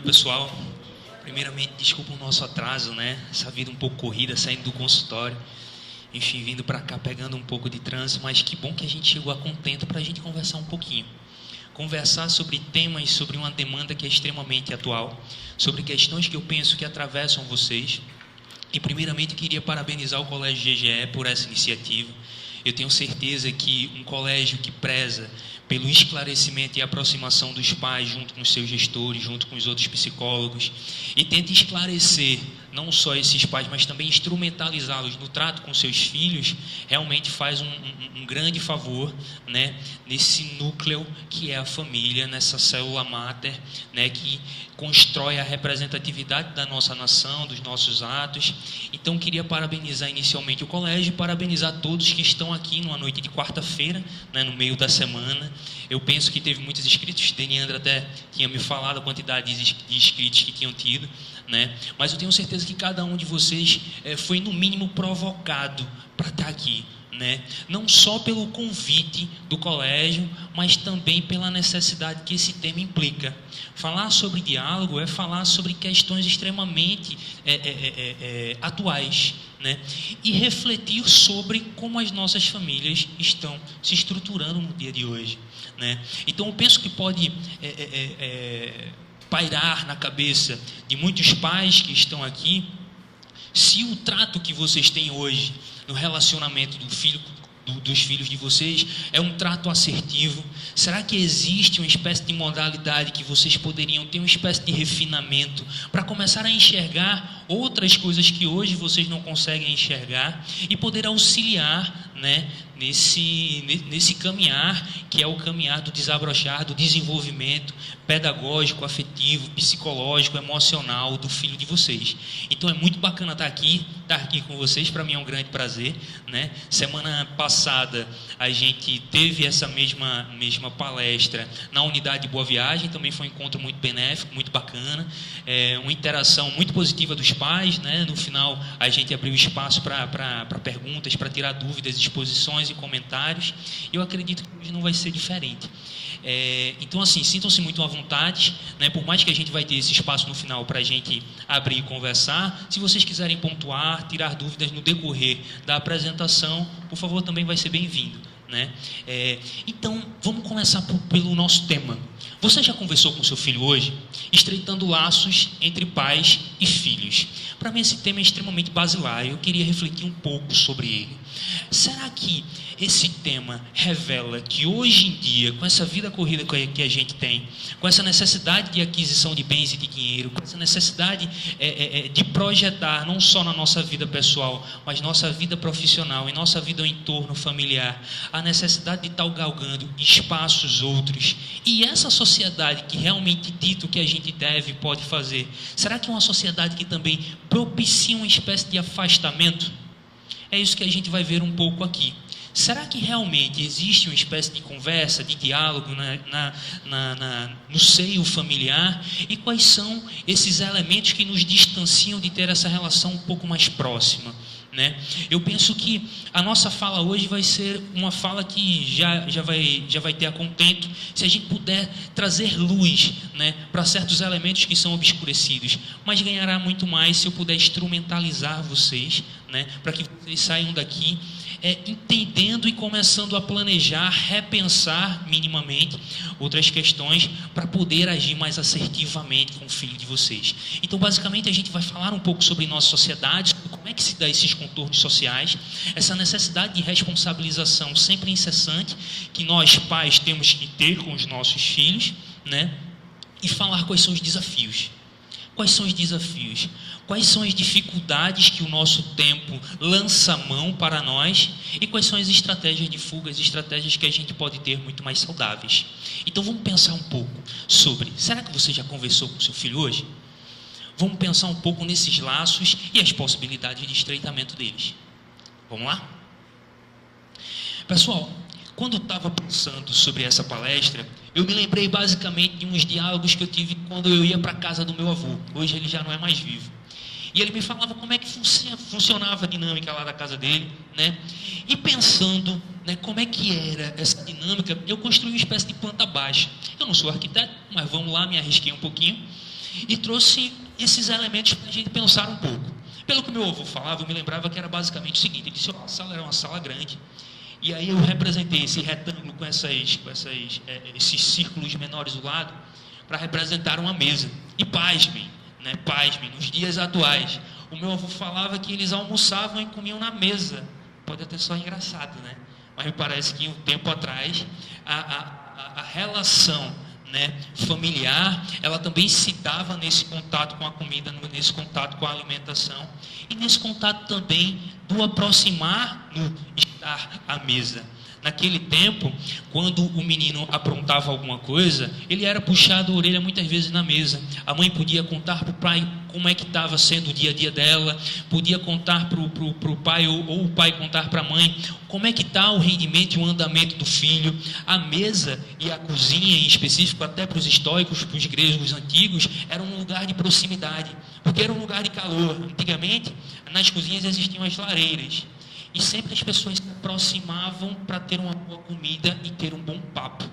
pessoal. Primeiramente, desculpa o nosso atraso, né? Essa vida um pouco corrida, saindo do consultório. Enfim, vindo para cá, pegando um pouco de trânsito. Mas que bom que a gente chegou a contento para a gente conversar um pouquinho. Conversar sobre temas, sobre uma demanda que é extremamente atual. Sobre questões que eu penso que atravessam vocês. E primeiramente, queria parabenizar o Colégio GGE por essa iniciativa. Eu tenho certeza que um colégio que preza pelo esclarecimento e aproximação dos pais junto com os seus gestores, junto com os outros psicólogos, e tenta esclarecer não só esses pais, mas também instrumentalizá-los no trato com seus filhos, realmente faz um grande favor, né, nesse núcleo que é a família, nessa célula máter, né, que constrói a representatividade da nossa nação, dos nossos atos. Então, queria parabenizar inicialmente o colégio e parabenizar todos que estão aqui numa noite de quarta-feira, né, no meio da semana. Eu penso que teve muitos inscritos, Deniandra até tinha me falado a quantidade de inscritos que tinham tido, né? Mas eu tenho certeza que cada um de vocês foi no mínimo provocado para estar aqui, né? Não só pelo convite do colégio, mas também pela necessidade que esse tema implica. Falar sobre diálogo é falar sobre questões extremamente atuais, né? E refletir sobre como as nossas famílias estão se estruturando no dia de hoje, né? Então eu penso que pode pairar na cabeça de muitos pais que estão aqui, se o trato que vocês têm hoje no relacionamento dos filhos de vocês é um trato assertivo. Será que existe uma espécie de modalidade que vocês poderiam ter uma espécie de refinamento para começar a enxergar outras coisas que hoje vocês não conseguem enxergar e poder auxiliar, né, nesse caminhar, que é o caminhar do desabrochar, do desenvolvimento pedagógico, afetivo, psicológico, emocional do filho de vocês. Então é muito bacana estar aqui com vocês, para mim é um grande prazer, né? Semana passada a gente teve essa mesma palestra na unidade de Boa Viagem, também foi um encontro muito benéfico, muito bacana, uma interação muito positiva dos pais, né? No final a gente abriu espaço para perguntas, para tirar dúvidas, exposições e comentários. Eu acredito que hoje não vai ser diferente. Então, assim, sintam-se muito à vontade, né? Por mais que a gente vai ter esse espaço no final para a gente abrir e conversar, se vocês quiserem pontuar, tirar dúvidas no decorrer da apresentação, por favor, também vai ser bem-vindo, né? Então, vamos começar pelo nosso tema. Você já conversou com seu filho hoje? Estreitando laços entre pais e filhos. Para mim, esse tema é extremamente basilar. Eu queria refletir um pouco sobre ele. Será que esse tema revela que hoje em dia, com essa vida corrida que a gente tem, com essa necessidade de aquisição de bens e de dinheiro, com essa necessidade de projetar não só na nossa vida pessoal, mas nossa vida profissional e nossa vida no entorno familiar, a necessidade de estar galgando espaços outros, e essa sociedade que realmente dita o que a gente deve e pode fazer, será que é uma sociedade que também propicia uma espécie de afastamento? É isso que a gente vai ver um pouco aqui. Será que realmente existe uma espécie de conversa, de diálogo no seio familiar? E quais são esses elementos que nos distanciam de ter essa relação um pouco mais próxima, né? Eu penso que a nossa fala hoje vai ser uma fala que já vai ter a contento se a gente puder trazer luz, né, para certos elementos que são obscurecidos, mas ganhará muito mais se eu puder instrumentalizar vocês, né, para que vocês saiam daqui entendendo e começando a planejar, repensar minimamente outras questões para poder agir mais assertivamente com o filho de vocês. Então, basicamente, a gente vai falar um pouco sobre nossa sociedade, como é que se dá esses contornos sociais, essa necessidade de responsabilização sempre incessante que nós, pais, temos que ter com os nossos filhos, né? E falar quais são os desafios. Quais são os desafios? Quais são as dificuldades que o nosso tempo lança mão para nós? E quais são as estratégias de fuga, as estratégias que a gente pode ter muito mais saudáveis? Então vamos pensar um pouco sobre, será que você já conversou com seu filho hoje? Vamos pensar um pouco nesses laços e as possibilidades de estreitamento deles. Vamos lá? Pessoal, quando eu estava pensando sobre essa palestra, eu me lembrei basicamente de uns diálogos que eu tive quando eu ia para a casa do meu avô. Hoje ele já não é mais vivo. E ele me falava como é que funcionava a dinâmica lá da casa dele, né? E pensando, né, como é que era essa dinâmica, eu construí uma espécie de planta baixa. Eu não sou arquiteto, mas vamos lá, me arrisquei um pouquinho. e trouxe esses elementos para a gente pensar um pouco. Pelo que meu avô falava, eu me lembrava que era basicamente o seguinte: ele disse que a sala era uma sala grande, e aí eu representei esse retângulo com esses círculos menores do lado para representar uma mesa. E pasmem, né? Pasmem, nos dias atuais, o meu avô falava que eles almoçavam e comiam na mesa. Pode até ser engraçado, né? Mas me parece que um tempo atrás a relação, né, familiar, ela também se dava nesse contato com a comida, nesse contato com a alimentação e nesse contato também do aproximar no estar à mesa. Naquele tempo, quando o menino aprontava alguma coisa, ele era puxado a orelha muitas vezes na mesa. A mãe podia contar para o pai como é que estava sendo o dia a dia dela, podia contar para o pai, ou o pai contar para a mãe como é que está o rendimento e o andamento do filho. A mesa e a cozinha, em específico, até para os estoicos, para os gregos antigos, era um lugar de proximidade, porque era um lugar de calor. Antigamente, nas cozinhas existiam as lareiras, e sempre as pessoas se aproximavam para ter uma boa comida e ter um bom papo.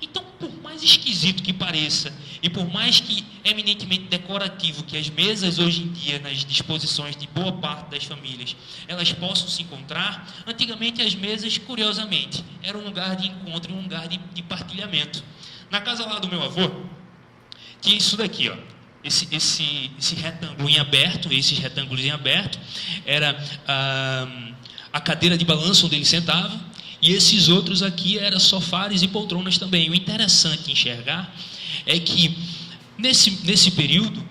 Então, por mais esquisito que pareça, e por mais que eminentemente decorativo que as mesas hoje em dia, nas disposições de boa parte das famílias, elas possam se encontrar, antigamente as mesas, curiosamente, eram um lugar de encontro e um lugar de partilhamento. Na casa lá do meu avô, tinha isso daqui, ó. Esse retângulo em aberto, esses retângulos em aberto, era a cadeira de balanço onde ele sentava, e esses outros aqui eram sofás e poltronas também. O interessante enxergar é que nesse período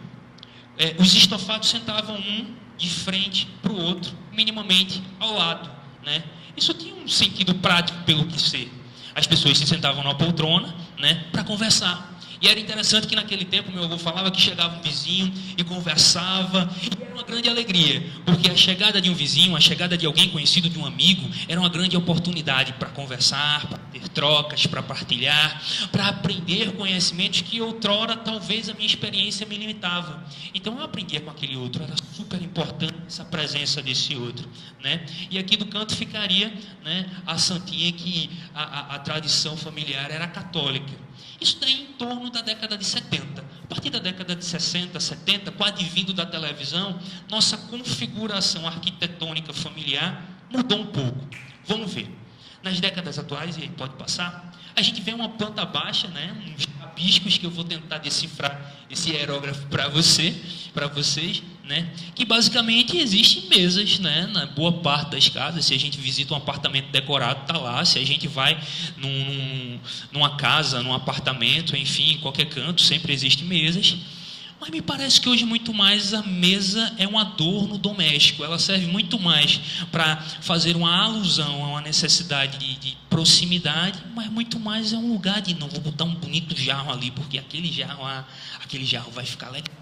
os estofados sentavam um de frente para o outro, minimamente ao lado, né? Isso tinha um sentido prático, pelo que sei. As pessoas se sentavam numa poltrona, né, para conversar. E era interessante que naquele tempo meu avô falava que chegava um vizinho e conversava, e era uma grande alegria, porque a chegada de um vizinho, a chegada de alguém conhecido, de um amigo, era uma grande oportunidade para conversar, para ter trocas, para partilhar, para aprender conhecimentos que outrora talvez a minha experiência me limitava. Então eu aprendia com aquele outro, era super importante essa presença desse outro, né? E aqui do canto ficaria, né, a santinha, que a tradição familiar era católica. Isso daí em torno da década de 70. A partir da década de 60, 70, com o advindo da televisão, nossa configuração arquitetônica familiar mudou um pouco. Vamos ver. Nas décadas atuais, e aí pode passar, a gente vê uma planta baixa, né, uns rabiscos que eu vou tentar decifrar esse aerógrafo para vocês, né, que basicamente existem mesas, né, na boa parte das casas. Se a gente visita um apartamento decorado, está lá. Se a gente vai numa casa, num apartamento, enfim, em qualquer canto, sempre existem mesas. Mas me parece que hoje muito mais a mesa é um adorno doméstico. Ela serve muito mais para fazer uma alusão a uma necessidade de proximidade, mas muito mais é um lugar de, não, vou botar um bonito jarro ali, porque aquele jarro vai ficar legal,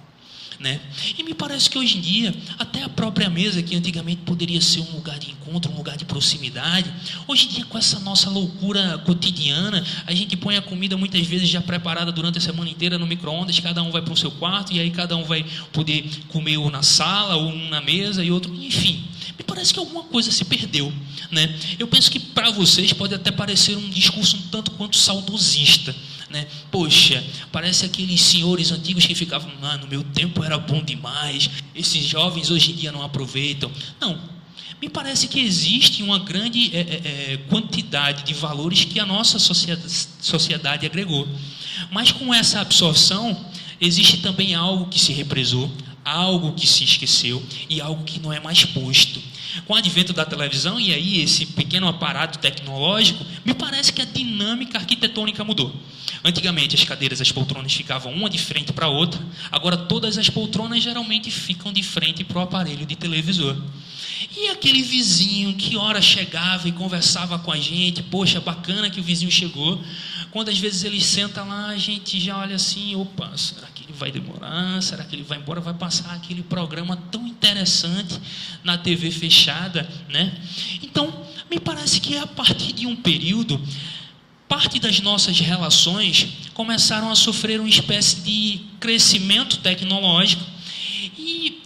né? E me parece que hoje em dia, até a própria mesa, que antigamente poderia ser um lugar de encontro, um lugar de proximidade, hoje em dia, com essa nossa loucura cotidiana, a gente põe a comida muitas vezes já preparada durante a semana inteira no micro-ondas, cada um vai para o seu quarto, e aí cada um vai poder comer ou na sala, ou um na mesa, e outro, enfim. Me parece que alguma coisa se perdeu, né? Eu penso que para vocês pode até parecer um discurso um tanto quanto saudosista, né? Poxa, parece aqueles senhores antigos que ficavam, no meu tempo era bom demais, esses jovens hoje em dia não aproveitam. Não, me parece que existe uma grande quantidade de valores que a nossa sociedade agregou, mas com essa absorção existe também algo que se represou, algo que se esqueceu e algo que não é mais posto. Com o advento da televisão e aí esse pequeno aparato tecnológico, me parece que a dinâmica arquitetônica mudou. Antigamente as cadeiras, as poltronas ficavam uma de frente para a outra, agora todas as poltronas geralmente ficam de frente para o aparelho de televisor. E aquele vizinho que ora chegava e conversava com a gente, poxa, bacana que o vizinho chegou. Quando às vezes ele senta lá, a gente já olha assim, opa, será que ele vai demorar? Será que ele vai embora? Vai passar aquele programa tão interessante na TV fechada, né? Então, me parece que a partir de um período, parte das nossas relações começaram a sofrer uma espécie de crescimento tecnológico e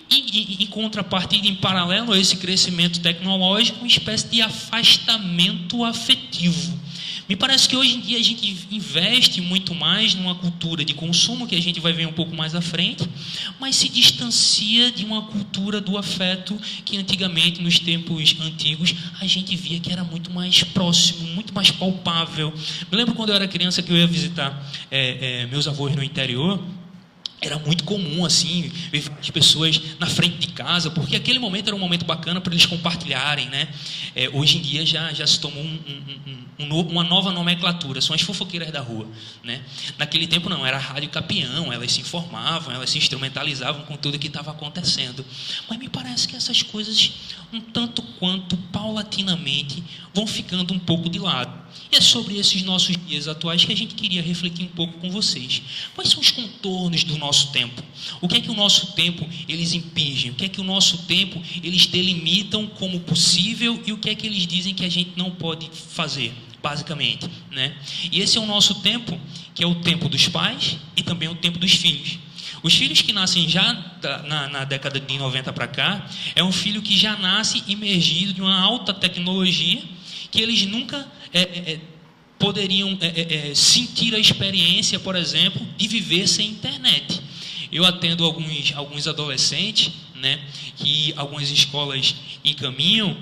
em contrapartida, em paralelo a esse crescimento tecnológico, uma espécie de afastamento afetivo. Me parece que hoje em dia a gente investe muito mais numa cultura de consumo, que a gente vai ver um pouco mais à frente, mas se distancia de uma cultura do afeto que antigamente, nos tempos antigos, a gente via que era muito mais próximo, muito mais palpável. Me lembro quando eu era criança que eu ia visitar meus avós no interior. Era muito comum, assim, ver as pessoas na frente de casa, porque aquele momento era um momento bacana para eles compartilharem, né? Hoje em dia já se tomou uma nova nomenclatura, são as fofoqueiras da rua, né? Naquele tempo não, era a rádio Capião, elas se informavam, elas se instrumentalizavam com tudo que estava acontecendo. Mas me parece que essas coisas, um tanto quanto paulatinamente, vão ficando um pouco de lado. E é sobre esses nossos dias atuais que a gente queria refletir um pouco com vocês. Quais são os contornos do nosso tempo? O que é que o nosso tempo eles impingem? O que é que o nosso tempo eles delimitam como possível e o que é que eles dizem que a gente não pode fazer, basicamente, né? E esse é o nosso tempo, que é o tempo dos pais e também o tempo dos filhos. Os filhos que nascem já na década de 90 para cá, é um filho que já nasce imergido de uma alta tecnologia, que eles nunca poderiam sentir a experiência, por exemplo, de viver sem internet. Eu atendo alguns adolescentes, né, que algumas escolas encaminham,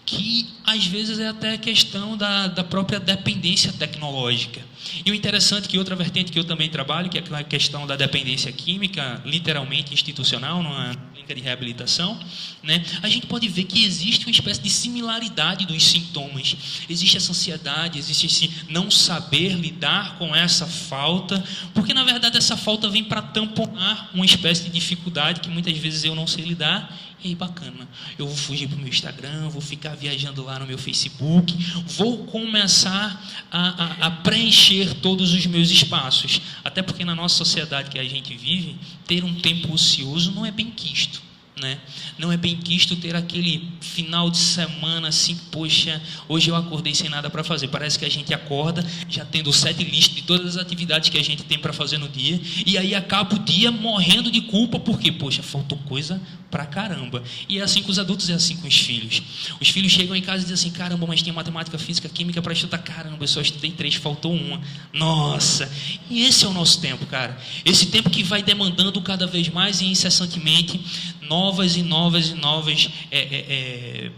que às vezes é até questão da própria dependência tecnológica. E o interessante é que outra vertente que eu também trabalho, que é a questão da dependência química, literalmente institucional, numa clínica de reabilitação, né? A gente pode ver que existe uma espécie de similaridade dos sintomas. Existe essa ansiedade, existe esse não saber lidar com essa falta, porque na verdade essa falta vem para tamponar uma espécie de dificuldade que muitas vezes eu não sei lidar. E aí, bacana, eu vou fugir para o meu Instagram, vou ficar viajando lá no meu Facebook, vou começar a preencher todos os meus espaços. Até porque na nossa sociedade que a gente vive, ter um tempo ocioso não é bem quisto, né? Não é bem quisto ter aquele final de semana assim, poxa, hoje eu acordei sem nada para fazer. Parece que a gente acorda já tendo o set list de todas as atividades que a gente tem para fazer no dia, e aí acaba o dia morrendo de culpa, porque, poxa, faltou coisa pra caramba. E é assim com os adultos, é assim com os filhos. Os filhos chegam em casa e dizem assim, caramba, mas tem matemática, física, química para estudar, caramba, eu só estudei 3, faltou uma. Nossa! E esse é o nosso tempo, cara. Esse tempo que vai demandando cada vez mais e incessantemente novas e novas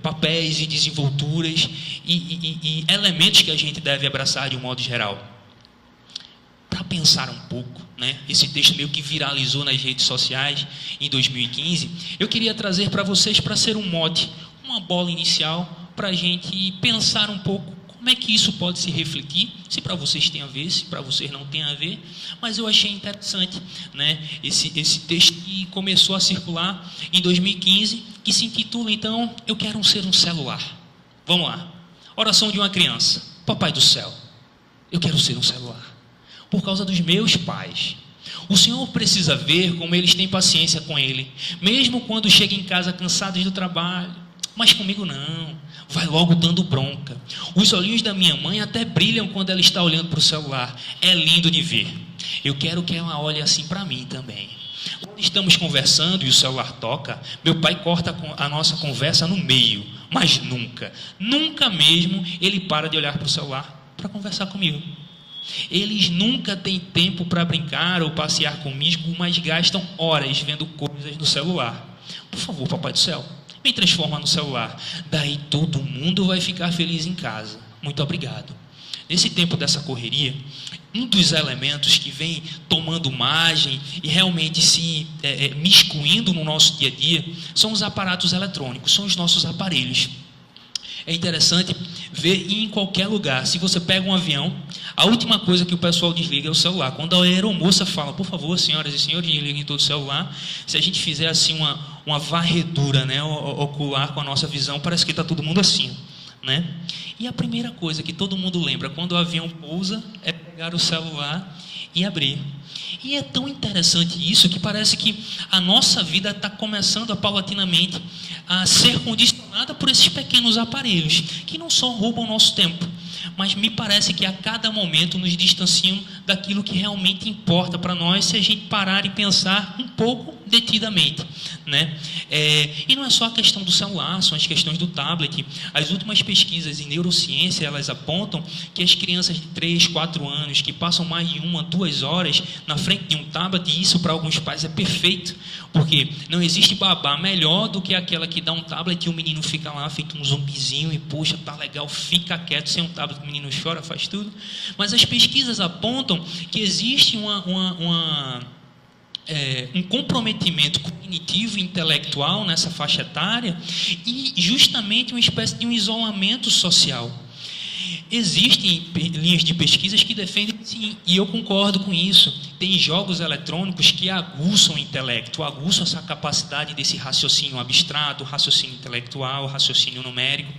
papéis e desenvolturas e elementos que a gente deve abraçar de um modo geral. Para pensar um pouco, né? Esse texto meio que viralizou nas redes sociais em 2015. Eu queria trazer para vocês, para ser um mote, uma bola inicial, para a gente pensar um pouco como é que isso pode se refletir, se para vocês tem a ver, se para vocês não tem a ver, mas eu achei interessante, né? Esse texto que começou a circular em 2015, que se intitula, então, Eu Quero Ser um Celular. Vamos lá. Oração de uma criança. Papai do céu, eu quero ser um celular. Por causa dos meus pais. O Senhor precisa ver como eles têm paciência com Ele, mesmo quando chegam em casa cansados do trabalho. Mas comigo não, vai logo dando bronca. Os olhinhos da minha mãe até brilham quando ela está olhando para o celular. É lindo de ver. Eu quero que ela olhe assim para mim também. Quando estamos conversando e o celular toca, meu pai corta a nossa conversa no meio. Mas nunca mesmo ele para de olhar para o celular para conversar comigo. Eles nunca têm tempo para brincar ou passear comigo, mas gastam horas vendo coisas no celular. Por favor, papai do céu, me transforma no celular. Daí todo mundo vai ficar feliz em casa. Muito obrigado. Nesse tempo dessa correria, um dos elementos que vem tomando margem e realmente se miscuindo no nosso dia a dia são os aparatos eletrônicos, são os nossos aparelhos. É interessante ver em qualquer lugar. Se você pega um avião, a última coisa que o pessoal desliga é o celular. Quando a aeromoça fala, por favor, senhoras e senhores, desliguem todo o celular. Se a gente fizer assim uma varredura, né, ocular com a nossa visão, parece que está todo mundo assim, né? E a primeira coisa que todo mundo lembra quando o avião pousa é pegar o celular e abrir. E é tão interessante isso que parece que a nossa vida está começando a ser condicionada por esses pequenos aparelhos que não só roubam o nosso tempo, mas me parece que a cada momento nos distanciam daquilo que realmente importa para nós, se a gente parar e pensar um pouco detidamente, né? E não é só a questão do celular, são as questões do tablet. As últimas pesquisas em neurociência, elas apontam que as crianças de 3, 4 anos que passam mais de 1 a 2 horas na frente de um tablet, e isso para alguns pais é perfeito, porque não existe babá melhor do que aquela que dá um tablet e o menino fica lá feito um zumbizinho e, poxa, tá legal, fica quieto. Sem um tablet o menino chora, faz tudo. Mas as pesquisas apontam que existe um comprometimento cognitivo e intelectual nessa faixa etária e justamente uma espécie de um isolamento social. Existem linhas de pesquisas que defendem, sim, e eu concordo com isso. Tem jogos eletrônicos que aguçam o intelecto, aguçam essa capacidade desse raciocínio abstrato, raciocínio intelectual, raciocínio numérico,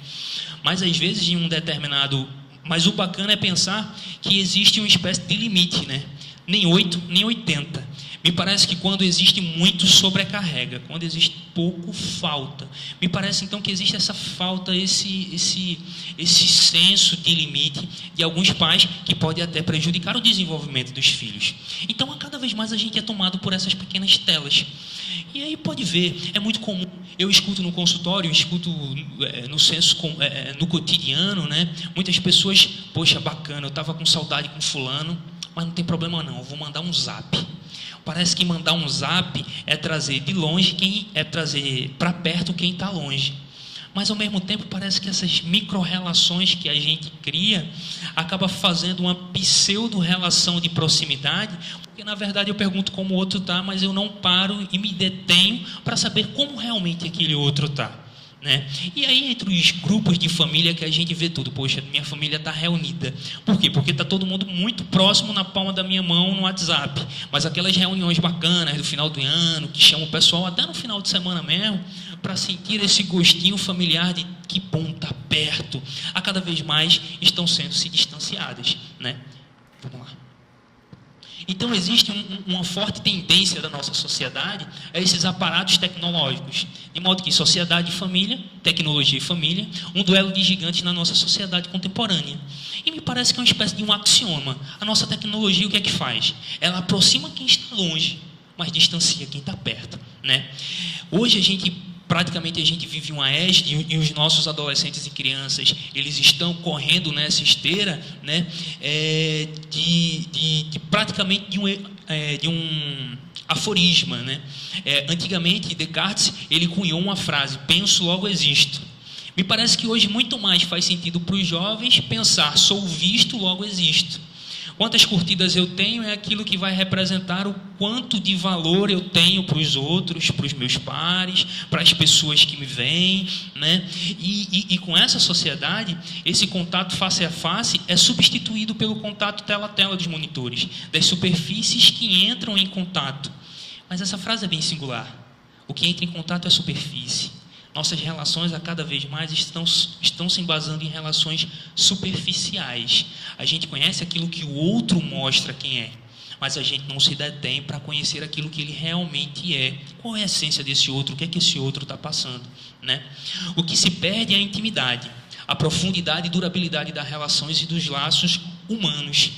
mas às vezes em um determinado... Mas o bacana é pensar que existe uma espécie de limite, né? Nem 8, nem 80. Me parece que quando existe muito, sobrecarrega. Quando existe pouco, falta. Me parece então que existe essa falta, esse senso de limite de alguns pais que pode até prejudicar o desenvolvimento dos filhos. Então, a cada vez mais a gente é tomado por essas pequenas telas. E aí pode ver, é muito comum. Eu escuto no consultório, escuto no cotidiano, né? Muitas pessoas, poxa, bacana, eu estava com saudade com fulano, mas não tem problema não, eu vou mandar um zap. Parece que mandar um zap é trazer de longe trazer para perto quem está longe. Mas ao mesmo tempo parece que essas micro-relações que a gente cria acaba fazendo uma pseudo-relação de proximidade, porque na verdade eu pergunto como o outro está, mas eu não paro e me detenho para saber como realmente aquele outro está. Né? E aí entre os grupos de família que a gente vê tudo, poxa, minha família está reunida. Por quê? Porque está todo mundo muito próximo na palma da minha mão no WhatsApp. Mas aquelas reuniões bacanas do final do ano, que chamam o pessoal até no final de semana mesmo, para sentir esse gostinho familiar de que bom está perto, a cada vez mais estão sendo se distanciadas, né? Vamos lá. Então existe uma forte tendência da nossa sociedade a esses aparatos tecnológicos, de modo que sociedade e família, tecnologia e família, um duelo de gigantes na nossa sociedade contemporânea. E me parece que é uma espécie de um axioma. A nossa tecnologia, o que é que faz? Ela aproxima quem está longe, mas distancia quem está perto, né? Hoje praticamente a gente vive uma era e os nossos adolescentes e crianças, eles estão correndo nessa esteira, né, praticamente de um aforisma, né? Antigamente Descartes ele cunhou uma frase: penso, logo existo. Me parece que hoje muito mais faz sentido para os jovens pensar: sou visto, logo existo. Quantas curtidas eu tenho é aquilo que vai representar o quanto de valor eu tenho para os outros, para os meus pares, para as pessoas que me veem, né? E com essa sociedade, esse contato face a face é substituído pelo contato tela a tela dos monitores, das superfícies que entram em contato. Mas essa frase é bem singular. O que entra em contato é a superfície. Nossas relações a cada vez mais estão se embasando em relações superficiais. A gente conhece aquilo que o outro mostra quem é, mas a gente não se detém para conhecer aquilo que ele realmente é. Qual é a essência desse outro? O que é que esse outro está passando, né? O que se perde é a intimidade, a profundidade e durabilidade das relações e dos laços humanos.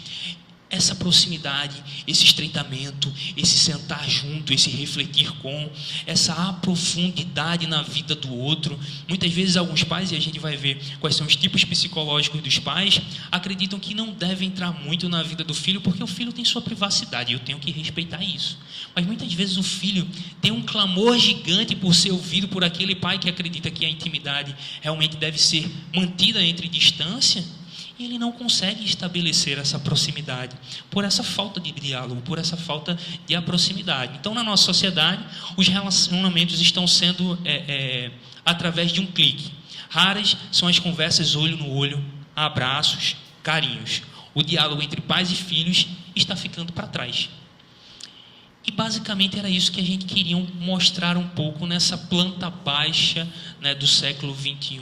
Essa proximidade, esse estreitamento, esse sentar junto, esse refletir com, essa profundidade na vida do outro. Muitas vezes alguns pais, e a gente vai ver quais são os tipos psicológicos dos pais, acreditam que não devem entrar muito na vida do filho, porque o filho tem sua privacidade, e eu tenho que respeitar isso. Mas muitas vezes o filho tem um clamor gigante por ser ouvido por aquele pai que acredita que a intimidade realmente deve ser mantida entre distância, e ele não consegue estabelecer essa proximidade por essa falta de diálogo, por essa falta de proximidade. Então, na nossa sociedade, os relacionamentos estão sendo através de um clique. Raras são as conversas olho no olho, abraços, carinhos. O diálogo entre pais e filhos está ficando para trás. E basicamente era isso que a gente queria mostrar um pouco nessa planta baixa, né, do século XXI,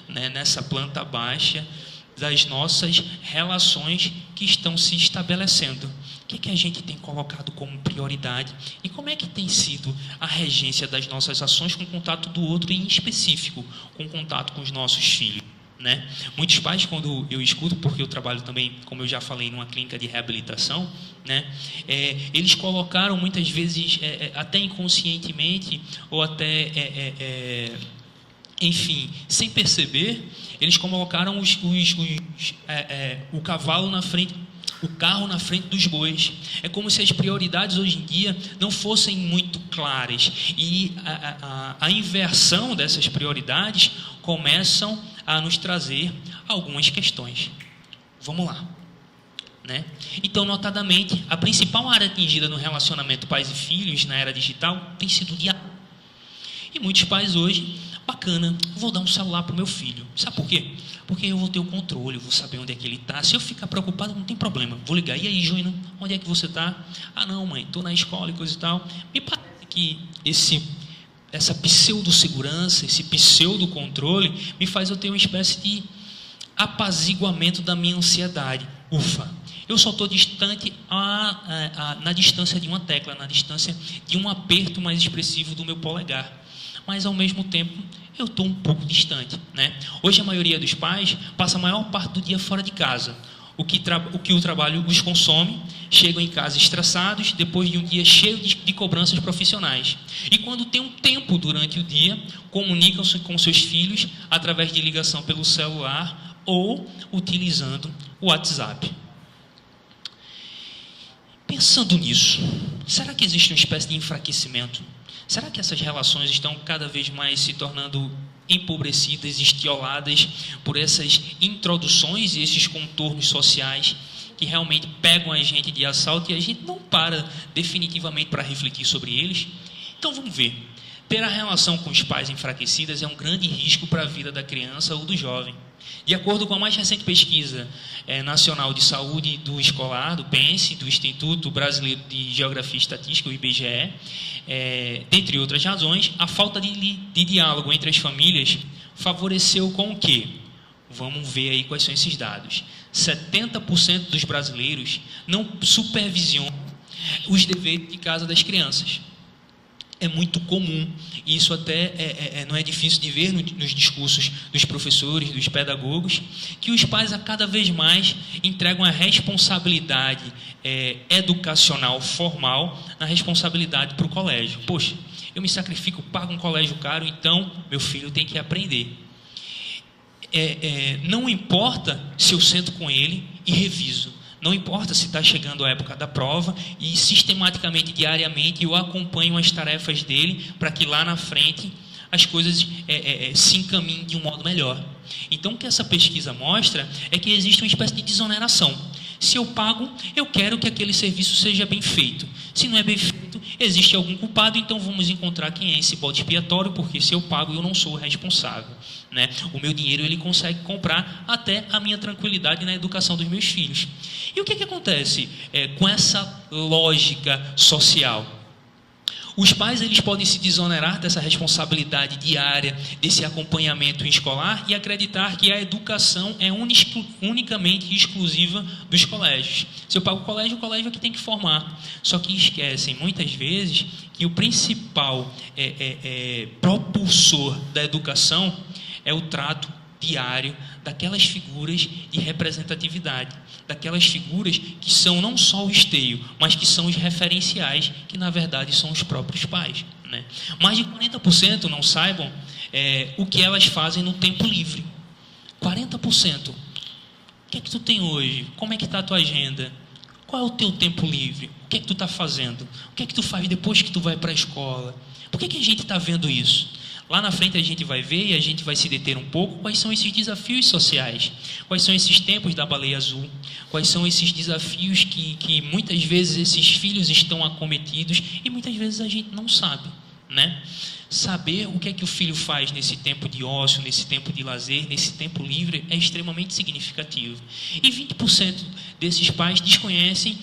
né, nessa planta baixa das nossas relações que estão se estabelecendo. O que é que a gente tem colocado como prioridade e como é que tem sido a regência das nossas ações com o contato do outro, e em específico com o contato com os nossos filhos, né? Muitos pais, quando eu escuto, porque eu trabalho também, como eu já falei, numa clínica de reabilitação, né? Eles colocaram muitas vezes, até inconscientemente, ou até, enfim, sem perceber, eles colocaram o cavalo na frente, o carro na frente dos bois. É como se as prioridades hoje em dia não fossem muito claras. E a inversão dessas prioridades começam a nos trazer algumas questões. Vamos lá, né? Então, notadamente, a principal área atingida no relacionamento pais e filhos na era digital tem sido o diálogo. E muitos pais hoje, bacana, vou dar um celular para o meu filho. Sabe por quê? Porque eu vou ter o controle, eu vou saber onde é que ele está. Se eu ficar preocupado, não tem problema. Vou ligar. E aí, Júnior, onde é que você está? Ah, não, mãe, estou na escola e coisa e tal. Me parece que essa pseudo-segurança, esse pseudo-controle, me faz eu ter uma espécie de apaziguamento da minha ansiedade. Ufa! Eu só estou distante na distância de uma tecla, na distância de um aperto mais expressivo do meu polegar. Mas, ao mesmo tempo, eu estou um pouco distante, né? Hoje, a maioria dos pais passa a maior parte do dia fora de casa. O que o trabalho os consome, chegam em casa estressados, depois de um dia cheio de cobranças profissionais. E quando tem um tempo durante o dia, comunicam-se com seus filhos através de ligação pelo celular ou utilizando o WhatsApp. Pensando nisso, será que existe uma espécie de enfraquecimento? Será que essas relações estão cada vez mais se tornando empobrecidas, estioladas por essas introduções e esses contornos sociais que realmente pegam a gente de assalto e a gente não para definitivamente para refletir sobre eles? Então vamos ver. Ter a relação com os pais enfraquecidas é um grande risco para a vida da criança ou do jovem. De acordo com a mais recente pesquisa nacional de saúde do escolar, do PENSE, do Instituto Brasileiro de Geografia e Estatística, o IBGE, dentre outras razões, a falta de diálogo entre as famílias favoreceu com o quê? Vamos ver aí quais são esses dados. 70% dos brasileiros não supervisionam os deveres de casa das crianças. É muito comum, e isso até não é difícil de ver nos discursos dos professores, dos pedagogos, que os pais a cada vez mais entregam a responsabilidade educacional formal na responsabilidade para o colégio. Poxa, eu me sacrifico, pago um colégio caro, então meu filho tem que aprender. Não importa se eu sento com ele e reviso. Não importa se está chegando a época da prova e sistematicamente, diariamente, eu acompanho as tarefas dele para que lá na frente as coisas se encaminhem de um modo melhor. Então, o que essa pesquisa mostra é que existe uma espécie de desoneração. Se eu pago, eu quero que aquele serviço seja bem feito. Se não é bem feito, existe algum culpado, então vamos encontrar quem é esse bode expiatório, porque se eu pago, eu não sou o responsável, né? O meu dinheiro ele consegue comprar até a minha tranquilidade na educação dos meus filhos. E o que acontece com essa lógica social? Os pais eles podem se desonerar dessa responsabilidade diária, desse acompanhamento escolar e acreditar que a educação é unicamente exclusiva dos colégios. Se eu pago o colégio é que tem que formar. Só que esquecem, muitas vezes, que o principal propulsor da educação é o trato diário daquelas figuras de representatividade, daquelas figuras que são não só o esteio, mas que são os referenciais, que na verdade são os próprios pais, né? Mais de 40% não saibam o que elas fazem no tempo livre. 40%. O que é que tu tem hoje? Como é que está a tua agenda? Qual é o teu tempo livre? O que é que tu está fazendo? O que é que tu faz depois que tu vai para a escola? Por que a gente está vendo isso? Lá na frente a gente vai ver e a gente vai se deter um pouco quais são esses desafios sociais, quais são esses tempos da baleia azul, quais são esses desafios que muitas vezes esses filhos estão acometidos e muitas vezes a gente não sabe, né? Saber o que é que o filho faz nesse tempo de ócio, nesse tempo de lazer, nesse tempo livre é extremamente significativo. E 20% desses pais desconhecem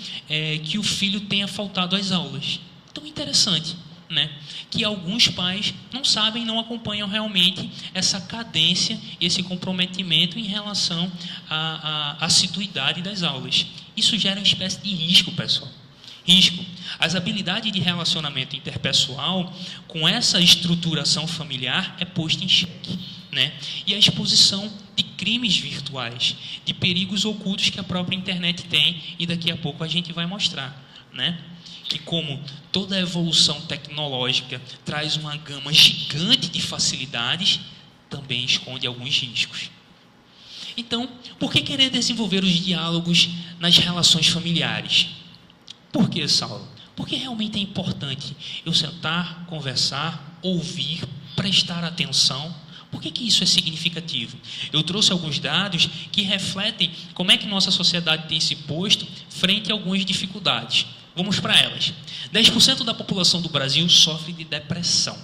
que o filho tenha faltado às aulas. Então, interessante, né? Que alguns pais não sabem, não acompanham realmente essa cadência e esse comprometimento em relação à assiduidade das aulas. Isso gera uma espécie de risco, pessoal. Risco. As habilidades de relacionamento interpessoal com essa estruturação familiar é posta em xeque, né? E a exposição de crimes virtuais, de perigos ocultos que a própria internet tem, e daqui a pouco a gente vai mostrar, né? Que como toda evolução tecnológica traz uma gama gigante de facilidades, também esconde alguns riscos. Então, por que querer desenvolver os diálogos nas relações familiares? Por que, Saulo? Porque realmente é importante eu sentar, conversar, ouvir, prestar atenção. Por que isso é significativo? Eu trouxe alguns dados que refletem como é que nossa sociedade tem se posto frente a algumas dificuldades. Vamos para elas. 10% da população do Brasil sofre de depressão.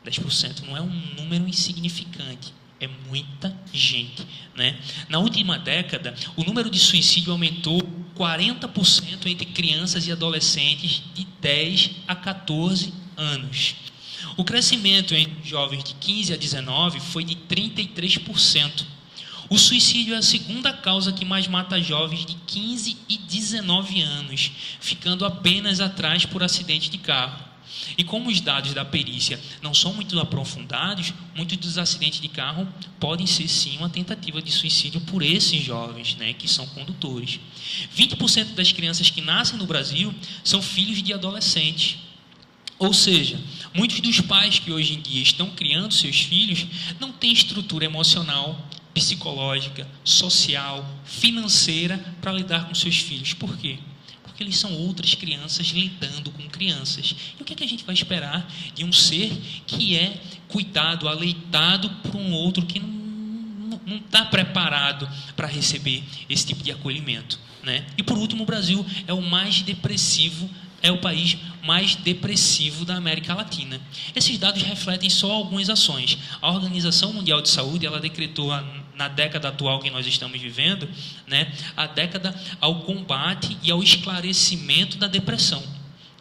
10% não é um número insignificante. É muita gente, né? Na última década, o número de suicídio aumentou 40% entre crianças e adolescentes de 10 a 14 anos. O crescimento entre jovens de 15 a 19 foi de 33%. O suicídio é a segunda causa que mais mata jovens de 15 e 19 anos, ficando apenas atrás por acidente de carro. E como os dados da perícia não são muito aprofundados, muitos dos acidentes de carro podem ser sim uma tentativa de suicídio por esses jovens, né, que são condutores. 20% das crianças que nascem no Brasil são filhos de adolescentes. Ou seja, muitos dos pais que hoje em dia estão criando seus filhos não têm estrutura emocional, psicológica, social, financeira para lidar com seus filhos. Por quê? Porque eles são outras crianças lidando com crianças. E o que é que a gente vai esperar de um ser que é cuidado, aleitado por um outro que não está preparado para receber esse tipo de acolhimento, né? E por último, o Brasil é o mais depressivo, é o país mais depressivo da América Latina. Esses dados refletem só algumas ações. A Organização Mundial de Saúde, ela decretou na década atual que nós estamos vivendo, né, a década ao combate e ao esclarecimento da depressão,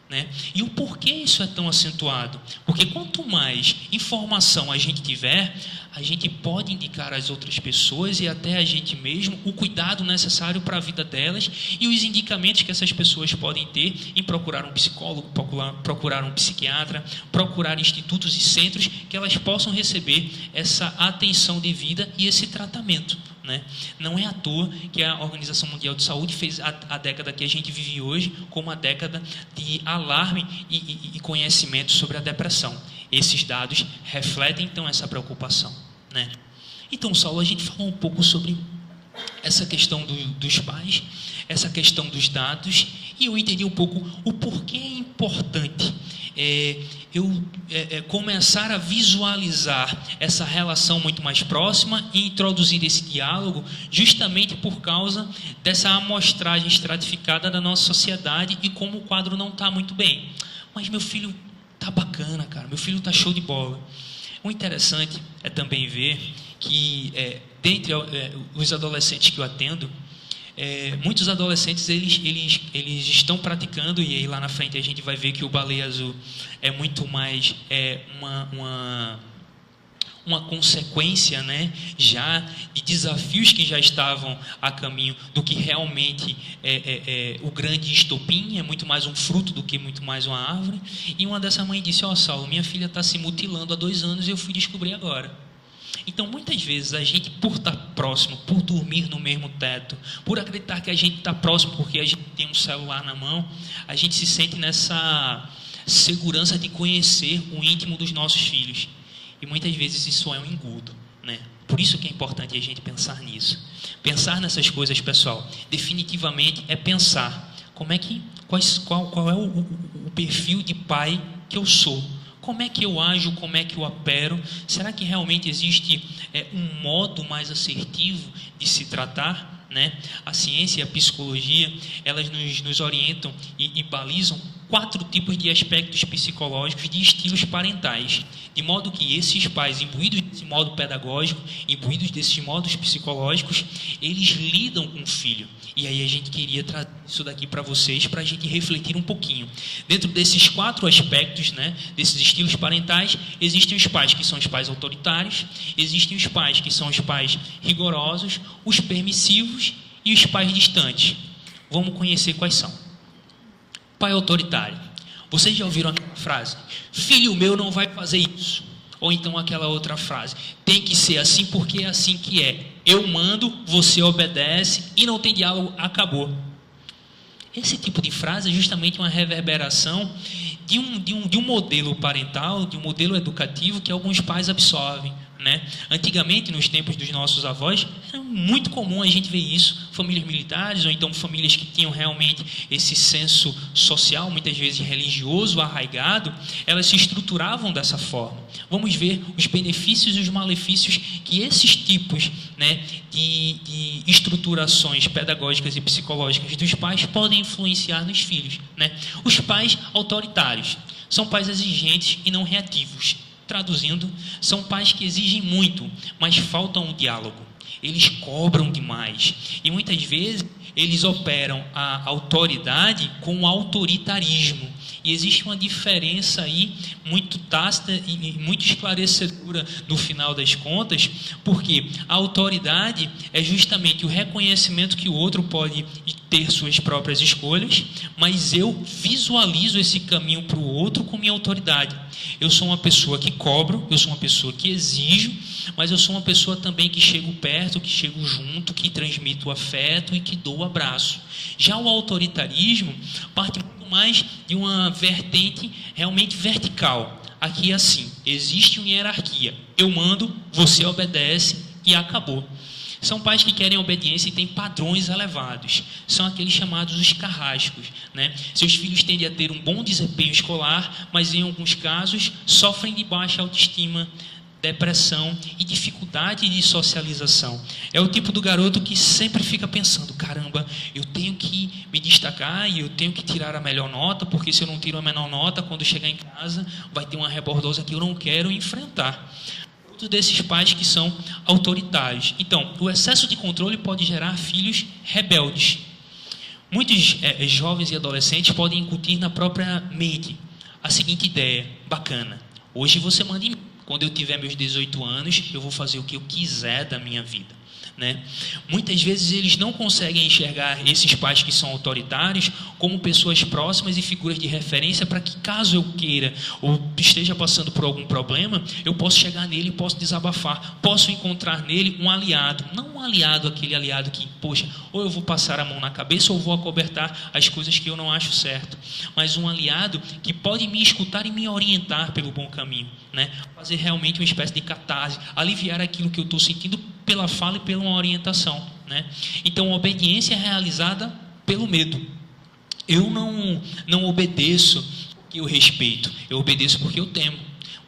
né? E o porquê isso é tão acentuado? Porque quanto mais informação a gente tiver, a gente pode indicar às outras pessoas e até a gente mesmo o cuidado necessário para a vida delas e os indicamentos que essas pessoas podem ter em procurar um psicólogo, procurar um psiquiatra, procurar institutos e centros que elas possam receber essa atenção devida e esse tratamento, né? Não é à toa que a Organização Mundial de Saúde fez a década que a gente vive hoje como uma década de alarme e conhecimento sobre a depressão. Esses dados refletem então essa preocupação, né? Então, Saulo, a gente falou um pouco sobre essa questão dos pais, essa questão dos dados, e eu entendi um pouco o porquê é importante começar a visualizar essa relação muito mais próxima e introduzir esse diálogo justamente por causa dessa amostragem estratificada da nossa sociedade e como o quadro não está muito bem. Mas meu filho tá bacana, cara, meu filho tá show de bola. O interessante é também ver que dentre os adolescentes que eu atendo, muitos adolescentes eles estão praticando, e aí lá na frente a gente vai ver que o Baleia Azul é muito mais uma consequência, né, já de desafios que já estavam a caminho do que realmente o grande estopim, é muito mais um fruto do que muito mais uma árvore. E uma dessas mães disse: Saulo, minha filha está se mutilando há 2 anos e eu fui descobrir agora. Então, muitas vezes, a gente, por estar próximo, por dormir no mesmo teto, por acreditar que a gente está próximo porque a gente tem um celular na mão, a gente se sente nessa segurança de conhecer o íntimo dos nossos filhos. E muitas vezes isso é um engodo, né? Por isso que é importante a gente pensar nisso. Pensar nessas coisas, pessoal, definitivamente é pensar qual é o perfil de pai que eu sou. Como é que eu ajo, como é que eu opero? Será que realmente existe um modo mais assertivo de se tratar, né? A ciência e a psicologia, elas nos orientam e balizam 4 tipos de aspectos psicológicos de estilos parentais, de modo que esses pais, imbuídos desse modo pedagógico, imbuídos desses modos psicológicos, eles lidam com o filho. E aí a gente queria trazer isso daqui para vocês, para a gente refletir um pouquinho. Dentro desses 4 aspectos, né, desses estilos parentais, existem os pais que são os pais autoritários, existem os pais que são os pais rigorosos, os permissivos e os pais distantes. Vamos conhecer quais são. Pai autoritário. Vocês já ouviram aquela frase? Filho meu não vai fazer isso. Ou então aquela outra frase: tem que ser assim porque é assim que é. Eu mando, você obedece e não tem diálogo, acabou. Esse tipo de frase é justamente uma reverberação de um modelo parental, de um modelo educativo que alguns pais absorvem, né? Antigamente, nos tempos dos nossos avós, era muito comum a gente ver isso, famílias militares, ou então famílias que tinham realmente esse senso social, muitas vezes religioso, arraigado, elas se estruturavam dessa forma. Vamos ver os benefícios e os malefícios que esses tipos, né, de estruturações pedagógicas e psicológicas dos pais podem influenciar nos filhos, né? Os pais autoritários são pais exigentes e não reativos. Traduzindo, são pais que exigem muito, mas faltam o diálogo. Eles cobram demais. E muitas vezes eles operam a autoridade com o autoritarismo. E existe uma diferença aí muito tácita e muito esclarecedora no final das contas, porque a autoridade é justamente o reconhecimento que o outro pode ter suas próprias escolhas, mas eu visualizo esse caminho para o outro com minha autoridade. Eu sou uma pessoa que cobro, eu sou uma pessoa que exijo, mas eu sou uma pessoa também que chego perto, que chego junto, que transmito afeto e que dou abraço. Já o autoritarismo parte muito mais de uma vertente realmente vertical. Aqui é assim, existe uma hierarquia. Eu mando, você obedece e acabou. São pais que querem obediência e têm padrões elevados. São aqueles chamados os carrascos, né? Seus filhos tendem a ter um bom desempenho escolar, mas em alguns casos sofrem de baixa autoestima, depressão e dificuldade de socialização. É o tipo do garoto que sempre fica pensando: caramba, eu tenho que me destacar e eu tenho que tirar a melhor nota, porque se eu não tiro a menor nota, quando chegar em casa vai ter uma rebordosa que eu não quero enfrentar. Todos desses pais que são autoritários. Então, o excesso de controle pode gerar filhos rebeldes. Muitos jovens e adolescentes podem incutir na própria mente a seguinte ideia: bacana, hoje você manda em mim. Quando eu tiver meus 18 anos, eu vou fazer o que eu quiser da minha vida, né? Muitas vezes eles não conseguem enxergar esses pais que são autoritários como pessoas próximas e figuras de referência para que, caso eu queira ou esteja passando por algum problema, eu posso chegar nele e posso desabafar, posso encontrar nele um aliado, não um aliado, aquele aliado que, poxa, ou eu vou passar a mão na cabeça ou vou acobertar as coisas que eu não acho certo, mas um aliado que pode me escutar e me orientar pelo bom caminho, né? Fazer realmente uma espécie de catarse, aliviar aquilo que eu estou sentindo pela fala e pela uma orientação, né? Então, a obediência é realizada pelo medo. Eu não obedeço porque eu respeito, eu obedeço porque eu temo.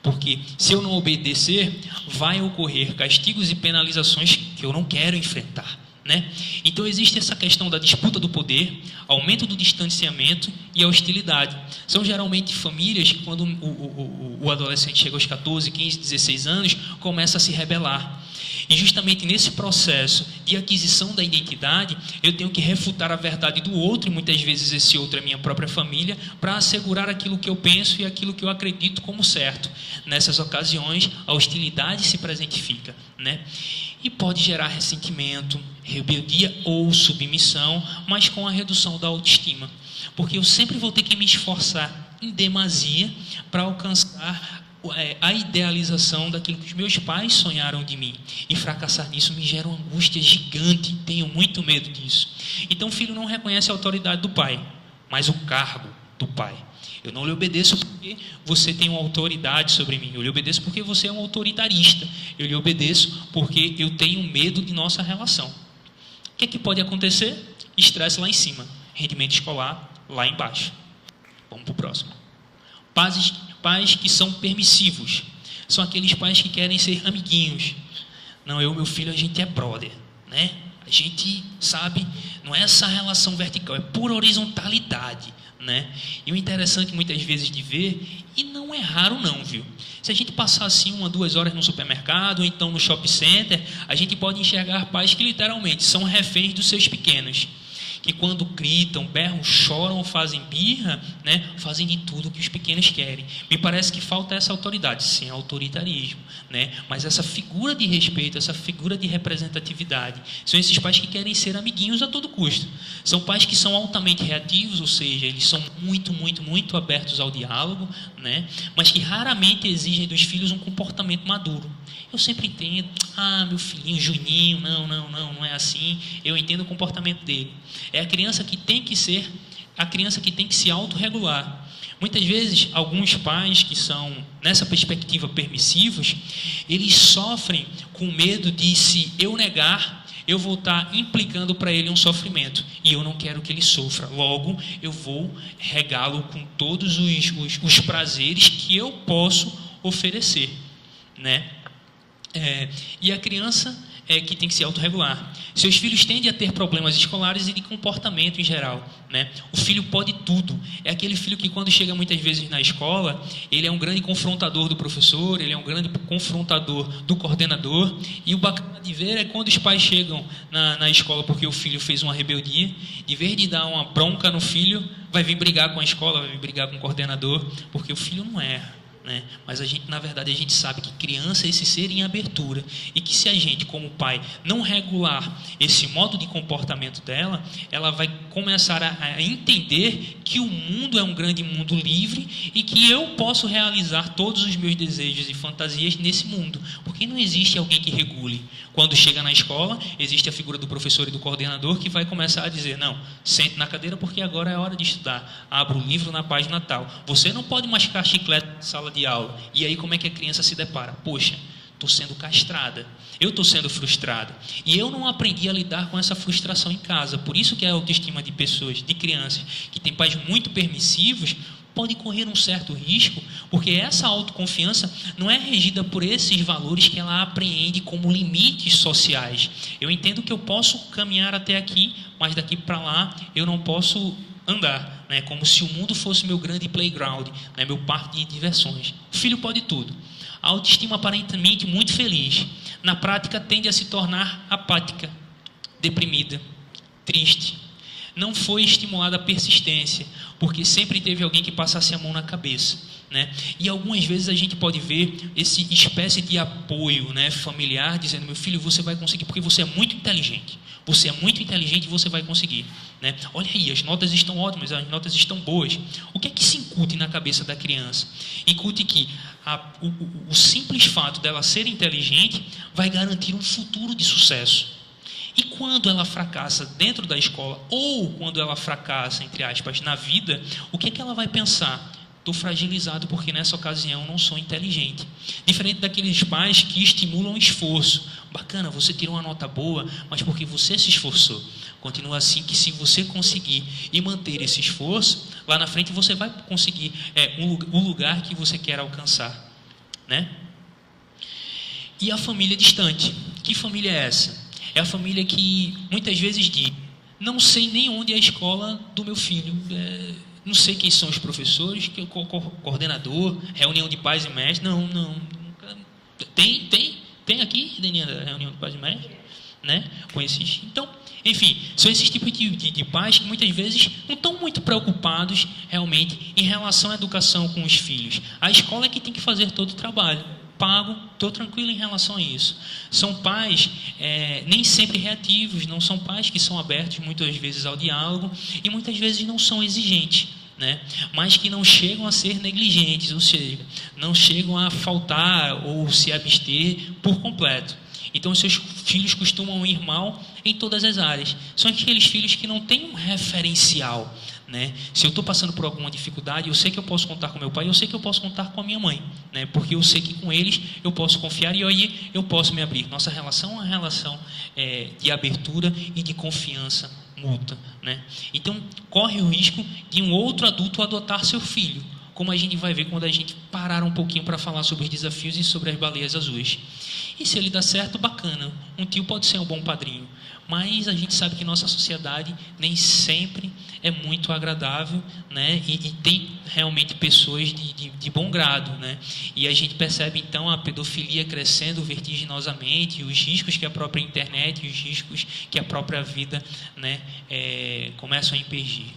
Porque se eu não obedecer, vai ocorrer castigos e penalizações que eu não quero enfrentar, né? Então existe essa questão da disputa do poder, aumento do distanciamento e a hostilidade. São geralmente famílias que, quando o adolescente chega aos 14, 15, 16 anos, começa a se rebelar. E justamente nesse processo de aquisição da identidade, eu tenho que refutar a verdade do outro, e muitas vezes esse outro é minha própria família, para assegurar aquilo que eu penso e aquilo que eu acredito como certo. Nessas ocasiões, a hostilidade se presentifica, né? E pode gerar ressentimento, rebeldia ou submissão, mas com a redução da autoestima. Porque eu sempre vou ter que me esforçar em demasia para alcançar a idealização daquilo que os meus pais sonharam de mim. E fracassar nisso me gera uma angústia gigante. Tenho muito medo disso. Então o filho não reconhece a autoridade do pai, mas o cargo do pai. Eu não lhe obedeço porque você tem uma autoridade sobre mim. Eu lhe obedeço porque você é um autoritarista. Eu lhe obedeço porque eu tenho medo de nossa relação. O que é que pode acontecer? Estresse lá em cima. Rendimento escolar lá embaixo. Vamos para o próximo. Pais que são permissivos. São aqueles pais que querem ser amiguinhos. Não, eu e meu filho, a gente é brother, né? A gente, sabe, não é essa relação vertical, é pura horizontalidade, né? E o interessante muitas vezes de ver, e não é raro não, viu? Se a gente passar assim 1 a 2 horas no supermercado ou então no shopping center, a gente pode enxergar pais que literalmente são reféns dos seus pequenos, que quando gritam, berram, choram, fazem birra, né, fazem de tudo que os pequenos querem. Me parece que falta essa autoridade, sem autoritarismo, né, mas essa figura de respeito, essa figura de representatividade. São esses pais que querem ser amiguinhos a todo custo. São pais que são altamente reativos, ou seja, eles são muito abertos ao diálogo, né, mas que raramente exigem dos filhos um comportamento maduro. Eu sempre entendo, meu filhinho, Juninho, não é assim. Eu entendo o comportamento dele. É a criança que tem que se autorregular. Muitas vezes, alguns pais que são, nessa perspectiva, permissivos, eles sofrem com medo de, se eu negar, eu vou estar implicando para ele um sofrimento. E eu não quero que ele sofra. Logo, eu vou regá-lo com todos os prazeres que eu posso oferecer, né? E a criança que tem que se autorregular. Seus filhos tendem a ter problemas escolares e de comportamento em geral, né? O filho pode tudo. É aquele filho que, quando chega muitas vezes na escola, ele é um grande confrontador do professor, ele é um grande confrontador do coordenador. E o bacana de ver é quando os pais chegam na escola porque o filho fez uma rebeldia, de vez de dar uma bronca no filho, vai vir brigar com a escola, vai vir brigar com o coordenador, porque o filho não erra, né? Mas na verdade a gente sabe que criança é esse ser em abertura, e que se a gente, como pai, não regular esse modo de comportamento dela, ela vai começar a entender que o mundo é um grande mundo livre e que eu posso realizar todos os meus desejos e fantasias nesse mundo, porque não existe alguém que regule. Quando chega na escola, existe a figura do professor e do coordenador que vai começar a dizer: não, sente na cadeira porque agora é hora de estudar, abra o livro na página tal, você não pode mascar chiclete na sala de aula. E aí como é que a criança se depara? Poxa, estou sendo castrada, eu estou sendo frustrada, e eu não aprendi a lidar com essa frustração em casa. Por isso que a autoestima de pessoas, de crianças que têm pais muito permissivos, pode correr um certo risco, porque essa autoconfiança não é regida por esses valores que ela apreende como limites sociais. Eu entendo que eu posso caminhar até aqui, mas daqui para lá eu não posso andar, né? Como se o mundo fosse meu grande playground, né? Meu parque de diversões. O filho pode tudo. A autoestima aparentemente muito feliz, na prática tende a se tornar apática, deprimida, triste. Não foi estimulada a persistência, porque sempre teve alguém que passasse a mão na cabeça, né? E algumas vezes a gente pode ver esse espécie de apoio, né, familiar, dizendo: meu filho, você vai conseguir, porque você é muito inteligente. Você é muito inteligente e você vai conseguir, né? Olha aí, as notas estão ótimas, as notas estão boas. O que é que se incute na cabeça da criança? Incute que o simples fato dela ser inteligente vai garantir um futuro de sucesso. E quando ela fracassa dentro da escola, ou quando ela fracassa, entre aspas, na vida, o que é que ela vai pensar? Estou fragilizado porque nessa ocasião não sou inteligente. Diferente daqueles pais que estimulam o esforço. Bacana, você tirou uma nota boa, mas porque você se esforçou. Continua assim, que se você conseguir e manter esse esforço, lá na frente você vai conseguir o lugar que você quer alcançar, né? E a família distante. Que família é essa? É a família que muitas vezes diz: não sei nem onde é a escola do meu filho, não sei quem são os professores, que o coordenador, reunião de pais e mestres. Não. Tem aqui, Daniela, reunião de pais e mestres, né? Com esses. Então, enfim, são esses tipos de pais que muitas vezes não estão muito preocupados realmente em relação à educação com os filhos. A escola é que tem que fazer todo o trabalho. Pago, estou tranquilo em relação a isso. São pais nem sempre reativos, não são pais que são abertos muitas vezes ao diálogo e muitas vezes não são exigentes, né? Mas que não chegam a ser negligentes, ou seja, não chegam a faltar ou se abster por completo. Então, os seus filhos costumam ir mal em todas as áreas. São aqueles filhos que não têm um referencial, né? Se eu estou passando por alguma dificuldade, eu sei que eu posso contar com meu pai, eu sei que eu posso contar com a minha mãe, né? Porque eu sei que com eles eu posso confiar e aí eu posso me abrir. Nossa relação é uma relação de abertura e de confiança mútua, né? Então, corre o risco de um outro adulto adotar seu filho, como a gente vai ver quando a gente parar um pouquinho para falar sobre os desafios e sobre as baleias azuis. E se ele dá certo, bacana. Um tio pode ser um bom padrinho. mas a gente sabe que nossa sociedade nem sempre é muito agradável, né? E tem realmente pessoas de bom grado, né? E a gente percebe então a pedofilia crescendo vertiginosamente, os riscos que a própria internet e os riscos que a própria vida, né, começam a impedir.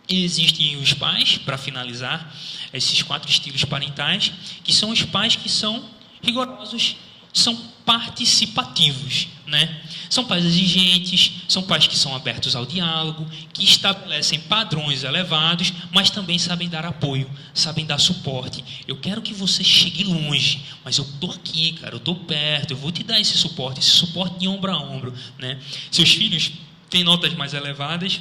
E existem os pais, para finalizar, esses 4 estilos parentais, que são os pais que são rigorosos, são participativos, né? São pais exigentes, são pais que são abertos ao diálogo, que estabelecem padrões elevados, mas também sabem dar apoio, sabem dar suporte. Eu quero que você chegue longe, mas eu estou aqui, cara, eu estou perto, eu vou te dar esse suporte de ombro a ombro, né? Seus filhos têm notas mais elevadas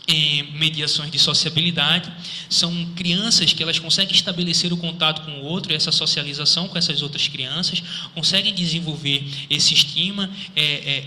em mediações de sociabilidade, são crianças que elas conseguem estabelecer o contato com o outro, essa socialização com essas outras crianças, conseguem desenvolver esse estima,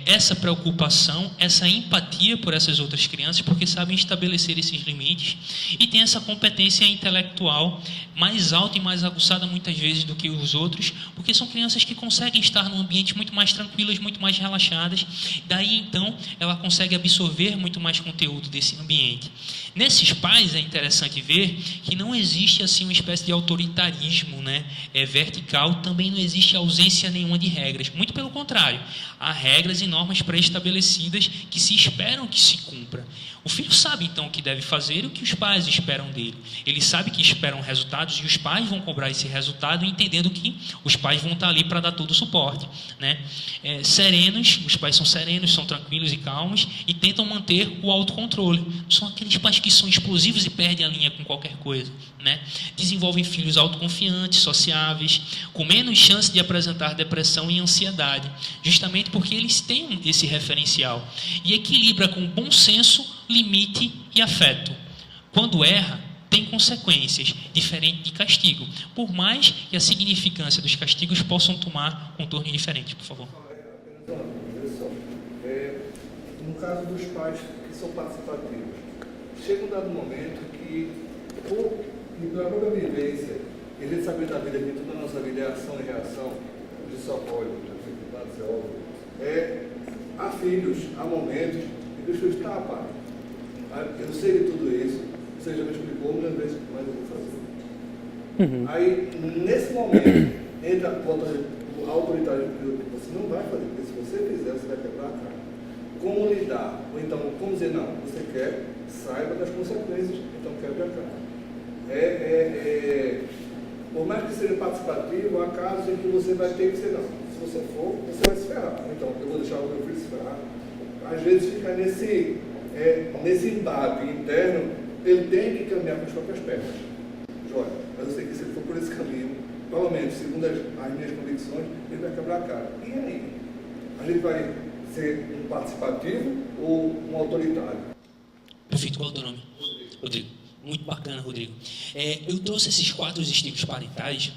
essa preocupação, essa empatia por essas outras crianças, porque sabem estabelecer esses limites, e tem essa competência intelectual mais alta e mais aguçada muitas vezes do que os outros, porque são crianças que conseguem estar num ambiente muito mais tranquilas, muito mais relaxadas, daí então ela consegue absorver muito mais conteúdo desse ambiente. Nesses pais é interessante ver que não existe assim uma espécie de autoritarismo, né, vertical, também não existe ausência nenhuma de regras, muito pelo contrário, há regras e normas pré-estabelecidas que se esperam que se cumpra. O filho sabe então o que deve fazer e o que os pais esperam dele. Ele sabe que esperam resultados e os pais vão cobrar esse resultado, entendendo que os pais vão estar ali para dar todo o suporte, né? Serenos, os pais são serenos, são tranquilos e calmos e tentam manter o autocontrole. Não são aqueles pais que são explosivos e perdem a linha com qualquer coisa, né? Desenvolvem filhos autoconfiantes, sociáveis, com menos chance de apresentar depressão e ansiedade, justamente porque eles têm esse referencial. E equilibra com bom senso, limite e afeto. Quando erra, tem consequências, diferente de castigo, por mais que a significância dos castigos possam tomar contornos diferentes. Por favor. No caso dos pais que são participativos, chega um dado momento que, pela própria vivência, e a gente saber da vida, que toda a nossa vida é ação e reação, disso apoio, dificuldade, isso é óbvio. Há filhos, há momentos em que os filhos estão, pai, eu sei de tudo isso, você já me explicou muitas vezes, mas eu vou fazer. Aí, nesse momento, entra a autoridade, você não vai fazer, porque se você fizer, você vai quebrar a cara. Como lidar? Ou então, como dizer, não, você quer, saiba das consequências, então quebre a cara. Por mais que seja participativo, há casos em que você vai ter que ser, não, se você for, você vai se ferrar. Então, eu vou deixar o meu filho se ferrar. Às vezes fica nesse embate interno, ele tem que caminhar com as próprias pernas. Joia, mas eu sei que se ele for por esse caminho, pelo menos, segundo as minhas convicções, ele vai quebrar a cara. E aí? A gente vai ser um participativo ou um autoritário? Perfeito, qual é o teu nome? Rodrigo. Muito bacana, Rodrigo. Eu trouxe esses 4 estilos parentais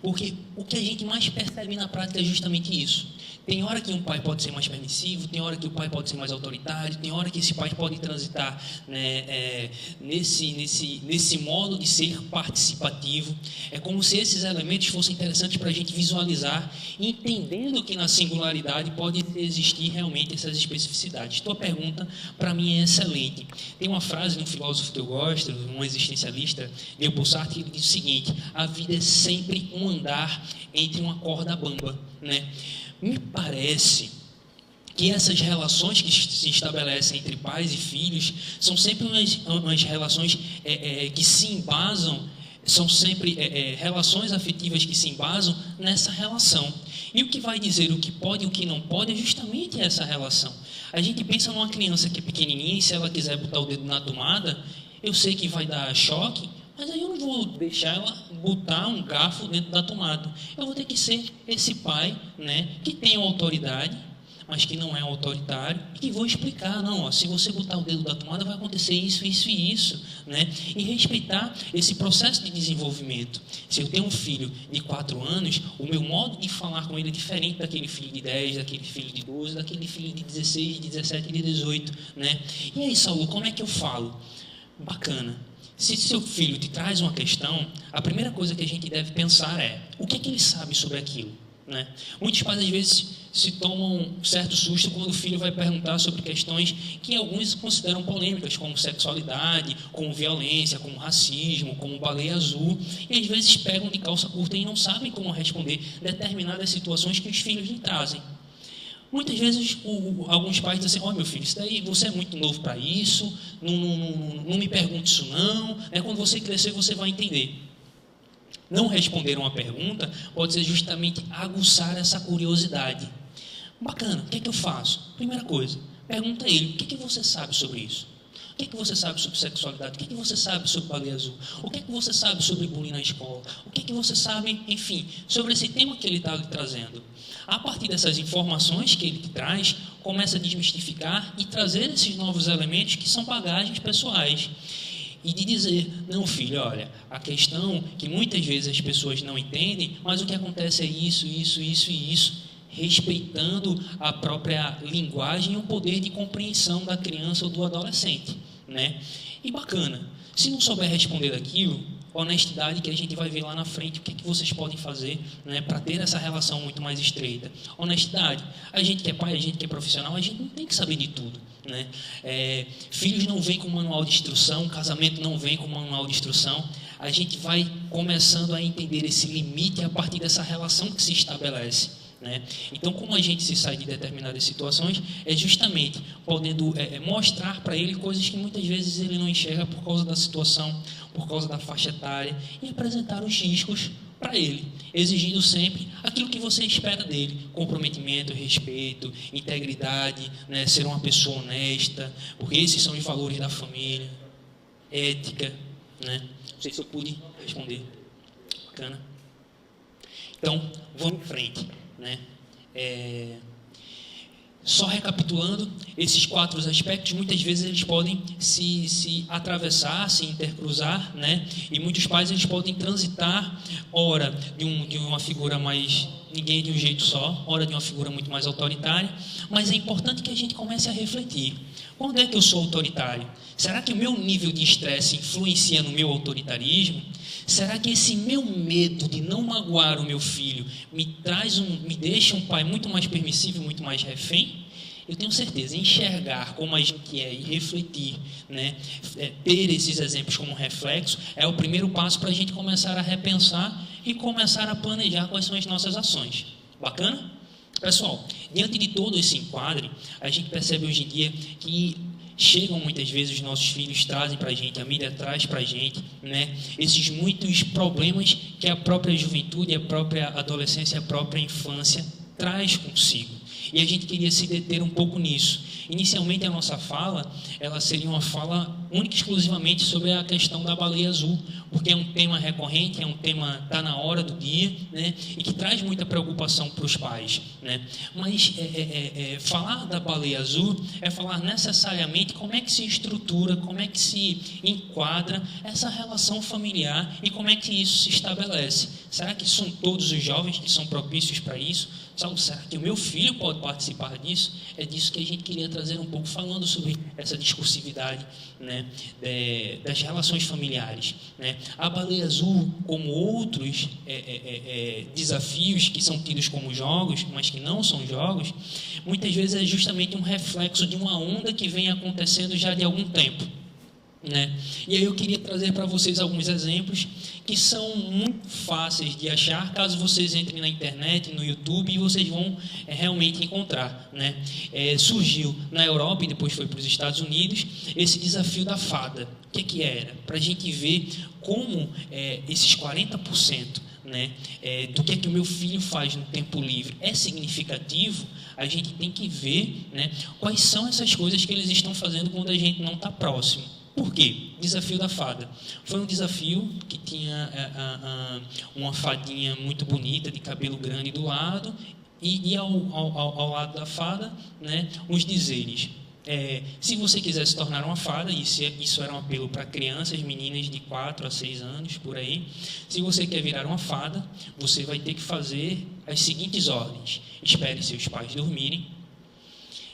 porque o que a gente mais percebe na prática é justamente isso. Tem hora que um pai pode ser mais permissivo, tem hora que o pai pode ser mais autoritário, tem hora que esse pai pode transitar, né, nesse modo de ser participativo. É como se esses elementos fossem interessantes para a gente visualizar, entendendo que na singularidade pode existir realmente essas especificidades. Tua pergunta, para mim, é excelente. Tem uma frase de um filósofo que eu gosto, um existencialista, Neil Sartre, que ele diz o seguinte: a vida é sempre um andar entre uma corda bamba, né? Me parece que essas relações que se estabelecem entre pais e filhos são sempre umas relações que se embasam, são sempre relações afetivas que se embasam nessa relação. E o que vai dizer o que pode e o que não pode é justamente essa relação. A gente pensa numa criança que é pequenininha e se ela quiser botar o dedo na tomada, eu sei que vai dar choque, mas aí eu não vou deixar ela botar um garfo dentro da tomada. Eu vou ter que ser esse pai, né, que tem autoridade, mas que não é autoritário, e que vou explicar, não, ó, se você botar o dedo da tomada vai acontecer isso, isso e isso, né? E respeitar esse processo de desenvolvimento. Se eu tenho um filho de 4 anos, o meu modo de falar com ele é diferente daquele filho de 10, daquele filho de 12, daquele filho de 16, de 17 e de 18, né? E aí, Saulo, como é que eu falo? Bacana. Se seu filho te traz uma questão, a primeira coisa que a gente deve pensar é: o que ele sabe sobre aquilo? né? Muitos pais às vezes se tomam um certo susto quando o filho vai perguntar sobre questões que alguns consideram polêmicas, como sexualidade, como violência, como racismo, como baleia azul, e às vezes pegam de calça curta e não sabem como responder determinadas situações que os filhos lhe trazem. Muitas vezes alguns pais dizem assim: meu filho, isso daí, você é muito novo para isso, não me pergunte isso não, quando você crescer você vai entender. Não responder uma pergunta pode ser justamente aguçar essa curiosidade. Bacana, o que é que eu faço? Primeira coisa, pergunta a ele: o que é que você sabe sobre isso? O que é que você sabe sobre sexualidade? O que é que você sabe sobre baleia azul? O que é que você sabe sobre bullying na escola? O que é que você sabe, enfim, sobre esse tema que ele está lhe trazendo? A partir dessas informações que ele te traz, começa a desmistificar e trazer esses novos elementos que são bagagens pessoais. E de dizer: não, filho, olha, a questão que muitas vezes as pessoas não entendem, mas o que acontece é isso, isso, isso e isso, respeitando a própria linguagem e o poder de compreensão da criança ou do adolescente, né? E bacana, se não souber responder daquilo, honestidade, que a gente vai ver lá na frente o que é que vocês podem fazer, né, para ter essa relação muito mais estreita. Honestidade, a gente que é pai, a gente que é profissional, a gente não tem que saber de tudo, né? Filhos não vêm com manual de instrução, casamento não vem com manual de instrução. A gente vai começando a entender esse limite a partir dessa relação que se estabelece, né? Então, como a gente se sai de determinadas situações, é justamente podendo mostrar para ele coisas que muitas vezes ele não enxerga por causa da situação, por causa da faixa etária, e apresentar os riscos para ele, exigindo sempre aquilo que você espera dele: comprometimento, respeito, integridade, né? Ser uma pessoa honesta, porque esses são os valores da família, ética, né? Não sei se eu pude responder. Bacana. Então, vamos em frente, né? Só recapitulando, esses 4 aspectos, muitas vezes eles podem se atravessar, se intercruzar, né? E muitos pais eles podem transitar, ora de uma figura mais, ninguém de um jeito só, ora de uma figura muito mais autoritária, mas é importante que a gente comece a refletir: quando é que eu sou autoritário? Será que o meu nível de estresse influencia no meu autoritarismo? Será que esse meu medo de não magoar o meu filho me deixa um pai muito mais permissivo, muito mais refém? Eu tenho certeza, enxergar como a gente é e refletir, né, ter esses exemplos como reflexo, é o primeiro passo para a gente começar a repensar e começar a planejar quais são as nossas ações. Bacana? Pessoal, diante de todo esse enquadre, a gente percebe hoje em dia que chegam muitas vezes, os nossos filhos trazem para a gente, a mídia traz para a gente, né, esses muitos problemas que a própria juventude, a própria adolescência, a própria infância traz consigo. E a gente queria se deter um pouco nisso. Inicialmente a nossa fala, ela seria uma fala única e exclusivamente sobre a questão da baleia azul, porque é um tema recorrente, é um tema que está na hora do dia, né, e que traz muita preocupação para os pais, né? Mas falar da baleia azul é falar necessariamente como é que se estrutura, como é que se enquadra essa relação familiar e como é que isso se estabelece. Será que são todos os jovens que são propícios para isso? Será que o meu filho pode participar disso? É disso que a gente queria trazer um pouco, falando sobre essa discursividade, né, das relações familiares, né? A baleia azul, como outros desafios que são tidos como jogos, mas que não são jogos, muitas vezes é justamente um reflexo de uma onda que vem acontecendo já de algum tempo, né? E aí eu queria trazer para vocês alguns exemplos que são muito fáceis de achar, caso vocês entrem na internet, no YouTube, e vocês vão realmente encontrar, né? Surgiu na Europa e depois foi para os Estados Unidos esse desafio da fada. O que era? Para a gente ver como esses 40%, né, do que é que o meu filho faz no tempo livre é significativo. A gente tem que ver, né, quais são essas coisas que eles estão fazendo quando a gente não está próximo. Por quê? Desafio da fada. Foi um desafio que tinha uma fadinha muito bonita, de cabelo grande do lado, e ao lado da fada, né, os dizeres. Se você quiser se tornar uma fada, isso era um apelo para crianças, meninas de 4 a 6 anos, por aí. Se você quer virar uma fada, você vai ter que fazer as seguintes ordens: espere seus pais dormirem,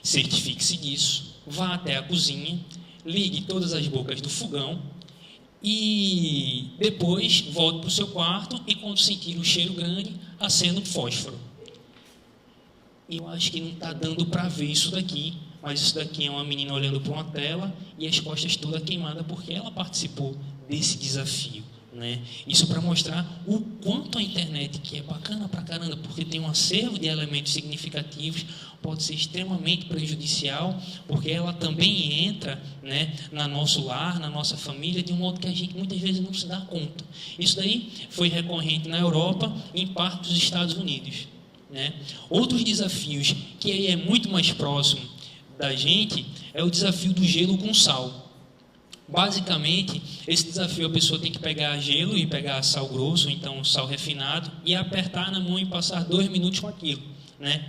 certifique-se disso, vá até a cozinha, ligue todas as bocas do fogão e depois volte para o seu quarto e, quando sentir o cheiro grande, acenda um fósforo. E eu acho que não está dando para ver isso daqui, mas isso daqui é uma menina olhando para uma tela e as costas todas queimadas porque ela participou desse desafio, né? Isso para mostrar o quanto a internet, que é bacana pra caramba, porque tem um acervo de elementos significativos, pode ser extremamente prejudicial, porque ela também entra, né, no nosso lar, na nossa família, de um modo que a gente muitas vezes não se dá conta. Isso daí foi recorrente na Europa e em parte dos Estados Unidos, né? Outros desafios que aí é muito mais próximo da gente é o desafio do gelo com sal. Basicamente, esse desafio a pessoa tem que pegar gelo e pegar sal grosso, então sal refinado, e apertar na mão e passar 2 minutos com aquilo, né?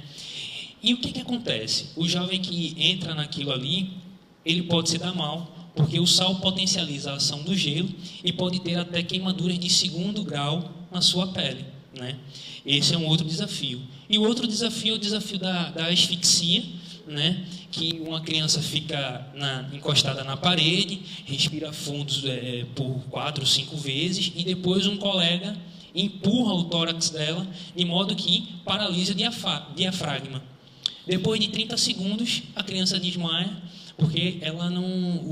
E o que acontece? O jovem que entra naquilo ali, ele pode se dar mal, porque o sal potencializa a ação do gelo e pode ter até queimaduras de 2º grau na sua pele, né? Esse é um outro desafio. E o outro desafio é o desafio da asfixia, né? Que uma criança fica encostada na parede, respira fundo por 4 ou 5 vezes e depois um colega empurra o tórax dela de modo que paralisa o diafragma. Depois de 30 segundos, a criança desmaia porque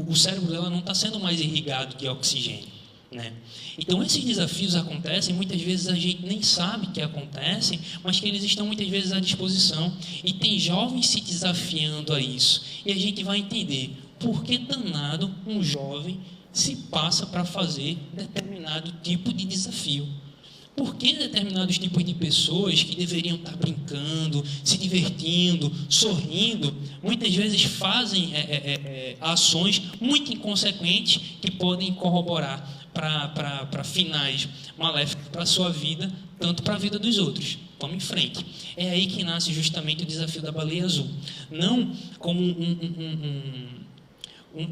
o cérebro dela não está sendo mais irrigado de oxigênio, né? Então esses desafios acontecem, muitas vezes a gente nem sabe que acontecem, mas que eles estão muitas vezes à disposição, e tem jovens se desafiando a isso, e a gente vai entender por que danado um jovem se passa para fazer determinado tipo de desafio. Por que determinados tipos de pessoas que deveriam estar brincando, se divertindo, sorrindo, muitas vezes fazem ações muito inconsequentes que podem corroborar para finais maléficos para a sua vida, tanto para a vida dos outros. Vamos em frente. É aí que nasce justamente o desafio da baleia azul. Não como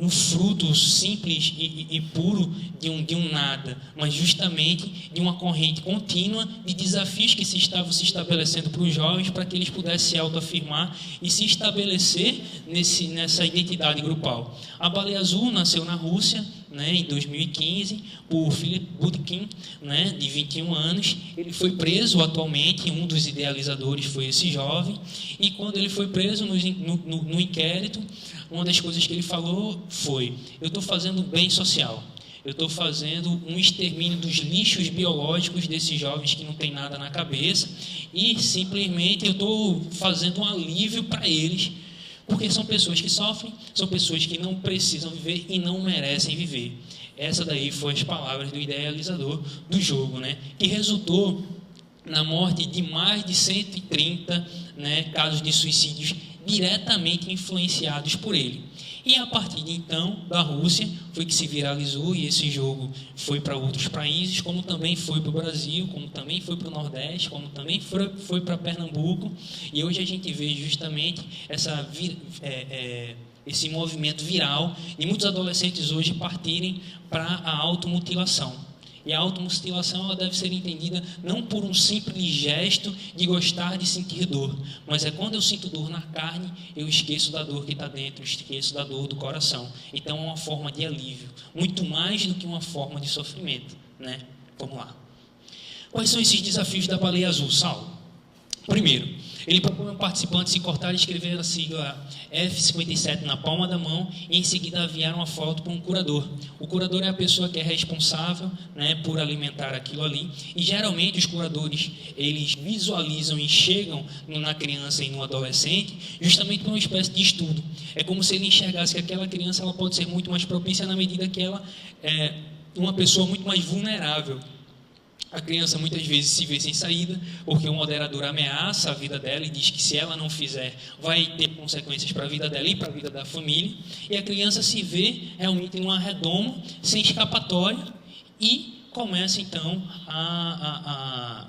um fruto simples e puro de um nada, mas justamente de uma corrente contínua de desafios que se estavam se estabelecendo para os jovens, para que eles pudessem se autoafirmar e se estabelecer nessa identidade grupal. A baleia azul nasceu na Rússia, né, em 2015, por Philip Budkin, né, de 21 anos. Ele foi preso atualmente, um dos idealizadores foi esse jovem, e quando ele foi preso no inquérito, uma das coisas que ele falou foi: eu estou fazendo bem social, eu estou fazendo um extermínio dos lixos biológicos desses jovens que não tem nada na cabeça, e simplesmente eu estou fazendo um alívio para eles, porque são pessoas que sofrem, são pessoas que não precisam viver e não merecem viver. Essa daí foi as palavras do idealizador do jogo, né, que resultou na morte de mais de 130, né, casos de suicídios diretamente influenciados por ele. E a partir de então, da Rússia, foi que se viralizou, e esse jogo foi para outros países, como também foi para o Brasil, como também foi para o Nordeste, como também foi para Pernambuco, e hoje a gente vê justamente esse movimento viral de muitos adolescentes hoje partirem para a automutilação. E a automutilação, ela deve ser entendida não por um simples gesto de gostar de sentir dor, mas é quando eu sinto dor na carne, eu esqueço da dor que está dentro, eu esqueço da dor do coração. Então é uma forma de alívio, muito mais do que uma forma de sofrimento, né? Vamos lá. Quais são esses desafios da baleia azul, Saulo? Primeiro, ele propõe ao participante se cortar e escrever a sigla F57 na palma da mão e em seguida enviar uma foto para um curador. O curador é a pessoa que é responsável, né, por alimentar aquilo ali, e geralmente os curadores, eles visualizam e chegam na criança e no adolescente justamente por uma espécie de estudo. É como se ele enxergasse que aquela criança ela pode ser muito mais propícia na medida que ela é uma pessoa muito mais vulnerável. A criança muitas vezes se vê sem saída, porque o moderador ameaça a vida dela e diz que se ela não fizer, vai ter consequências para a vida dela e para a vida da família. E a criança se vê realmente numa redoma, sem escapatória, e começa então a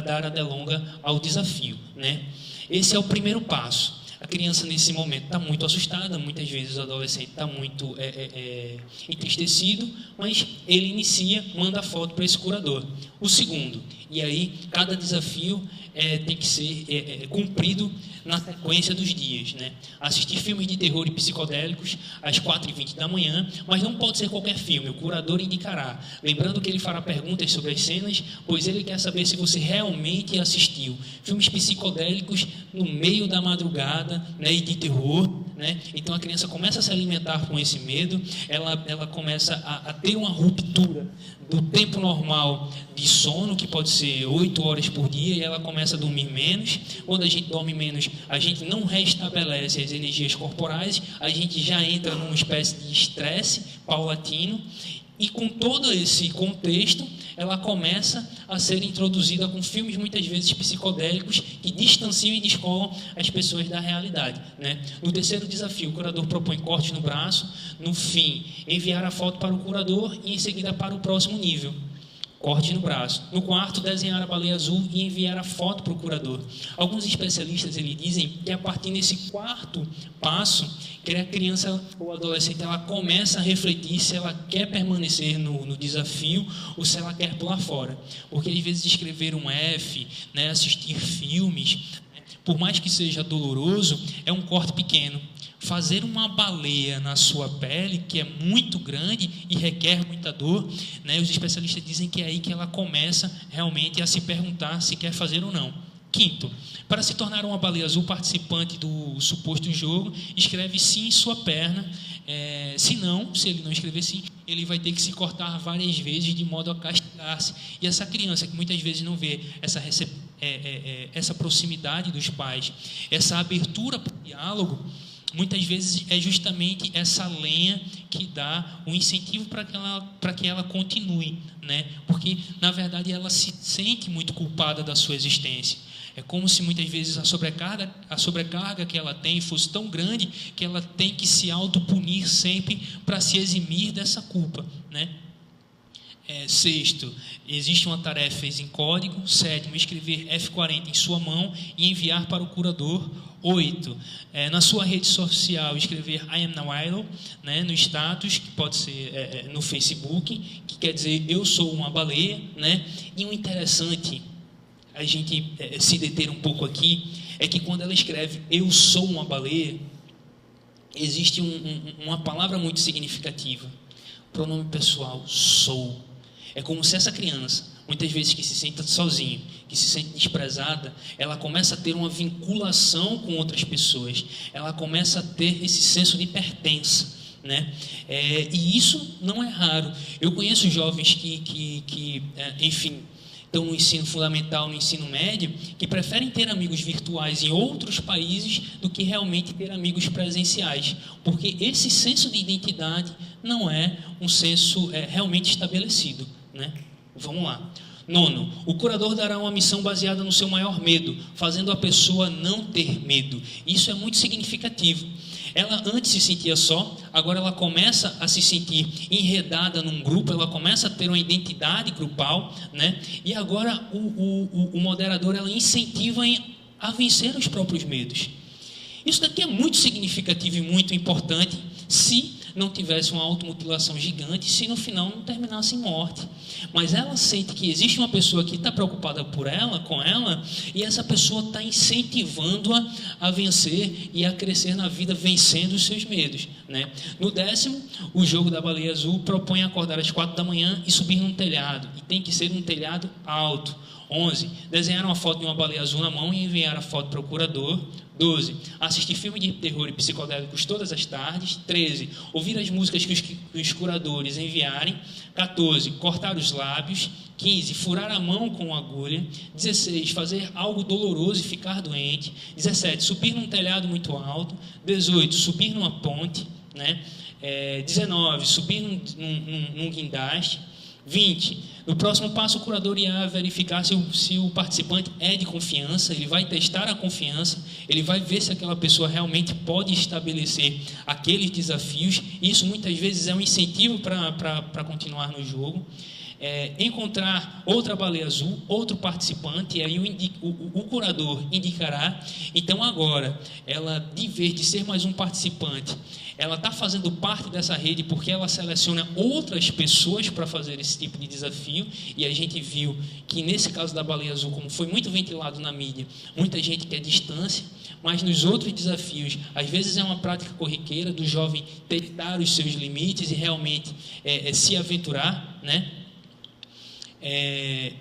dar a delonga ao desafio, né? Esse é o primeiro passo. A criança, nesse momento, está muito assustada, muitas vezes o adolescente está muito entristecido, mas ele inicia, manda a foto para esse curador. O segundo, e aí cada desafio tem que ser cumprido na sequência dos dias, né? Assistir filmes de terror e psicodélicos às 4h20 da manhã, mas não pode ser qualquer filme, o curador indicará. Lembrando que ele fará perguntas sobre as cenas, pois ele quer saber se você realmente assistiu. Filmes psicodélicos no meio da madrugada, né, e de terror, né? Então a criança começa a se alimentar com esse medo, ela começa a ter uma ruptura do tempo normal de sono, que pode ser 8 horas por dia, e ela começa a dormir menos. Quando a gente dorme menos, a gente não restabelece as energias corporais, a gente já entra numa espécie de estresse paulatino, e com todo esse contexto, ela começa a ser introduzida com filmes muitas vezes psicodélicos que distanciam e descolam as pessoas da realidade, né? No terceiro desafio, o curador propõe corte no braço, no fim, enviar a foto para o curador e em seguida para o próximo nível. Corte no braço. No quarto, desenhar a baleia azul e enviar a foto para o curador. Alguns especialistas dizem que a partir desse quarto passo, que a criança ou adolescente ela começa a refletir se ela quer permanecer no desafio ou se ela quer pular fora. Porque às vezes escrever um F, né, assistir filmes, por mais que seja doloroso, é um corte pequeno. Fazer uma baleia na sua pele, que é muito grande e requer muita dor, né? Os especialistas dizem que é aí que ela começa realmente a se perguntar se quer fazer ou não. Quinto, para se tornar uma baleia azul participante do suposto jogo, escreve sim em sua perna. Se ele não escrever sim, ele vai ter que se cortar várias vezes de modo a castigar-se. E essa criança que muitas vezes não vê essa proximidade dos pais, essa abertura para o diálogo, muitas vezes é justamente essa lenha que dá um incentivo para que ela continue, né? Porque, na verdade, ela se sente muito culpada da sua existência. É como se muitas vezes a sobrecarga que ela tem fosse tão grande que ela tem que se autopunir sempre para se eximir dessa culpa, né? Sexto, existe uma tarefa em código. Sétimo, escrever F40 em sua mão e enviar para o curador. 8, na sua rede social, escrever I am now idle, né, no status, que pode ser no Facebook, que quer dizer eu sou uma baleia, né? E o interessante, a gente se deter um pouco aqui, é que quando ela escreve eu sou uma baleia, existe uma palavra muito significativa, pronome pessoal, sou. É como se essa criança, muitas vezes que se sente sozinha, que se sente desprezada, ela começa a ter uma vinculação com outras pessoas, ela começa a ter esse senso de pertença, né? E isso não é raro. Eu conheço jovens que enfim, estão no ensino fundamental, no ensino médio, que preferem ter amigos virtuais em outros países do que realmente ter amigos presenciais, porque esse senso de identidade não é um senso realmente estabelecido, né? Vamos lá. 9, o curador dará uma missão baseada no seu maior medo, fazendo a pessoa não ter medo. Isso é muito significativo. Ela antes se sentia só, agora ela começa a se sentir enredada num grupo, ela começa a ter uma identidade grupal, né? E agora o moderador ela incentiva a vencer os próprios medos. Isso daqui é muito significativo e muito importante se não tivesse uma automutilação gigante, se no final não terminasse em morte. Mas ela sente que existe uma pessoa que está preocupada com ela, e essa pessoa está incentivando-a a vencer e a crescer na vida, vencendo os seus medos, né? No 10º, o jogo da baleia azul propõe acordar às 4 da manhã e subir num telhado, e tem que ser um telhado alto. 11, desenhar uma foto de uma baleia azul na mão e enviar a foto para o curador. 12, assistir filme de terror e psicodélicos todas as tardes. 13, ouvir as músicas que os curadores enviarem. 14, cortar os lábios. 15, furar a mão com agulha. 16, fazer algo doloroso e ficar doente. 17, subir num telhado muito alto. 18, subir numa ponte, né? 19, subir num guindaste. 20. No próximo passo, o curador irá verificar se o participante é de confiança, ele vai testar a confiança, ele vai ver se aquela pessoa realmente pode estabelecer aqueles desafios. Isso muitas vezes é um incentivo para continuar no jogo. Encontrar outra baleia azul, outro participante, e aí o curador indicará. Então agora, ela, de vez de ser mais um participante, ela está fazendo parte dessa rede porque ela seleciona outras pessoas para fazer esse tipo de desafio. E a gente viu que nesse caso da baleia azul, como foi muito ventilado na mídia, muita gente quer distância, mas nos outros desafios, às vezes é uma prática corriqueira do jovem testar os seus limites e realmente se aventurar, né?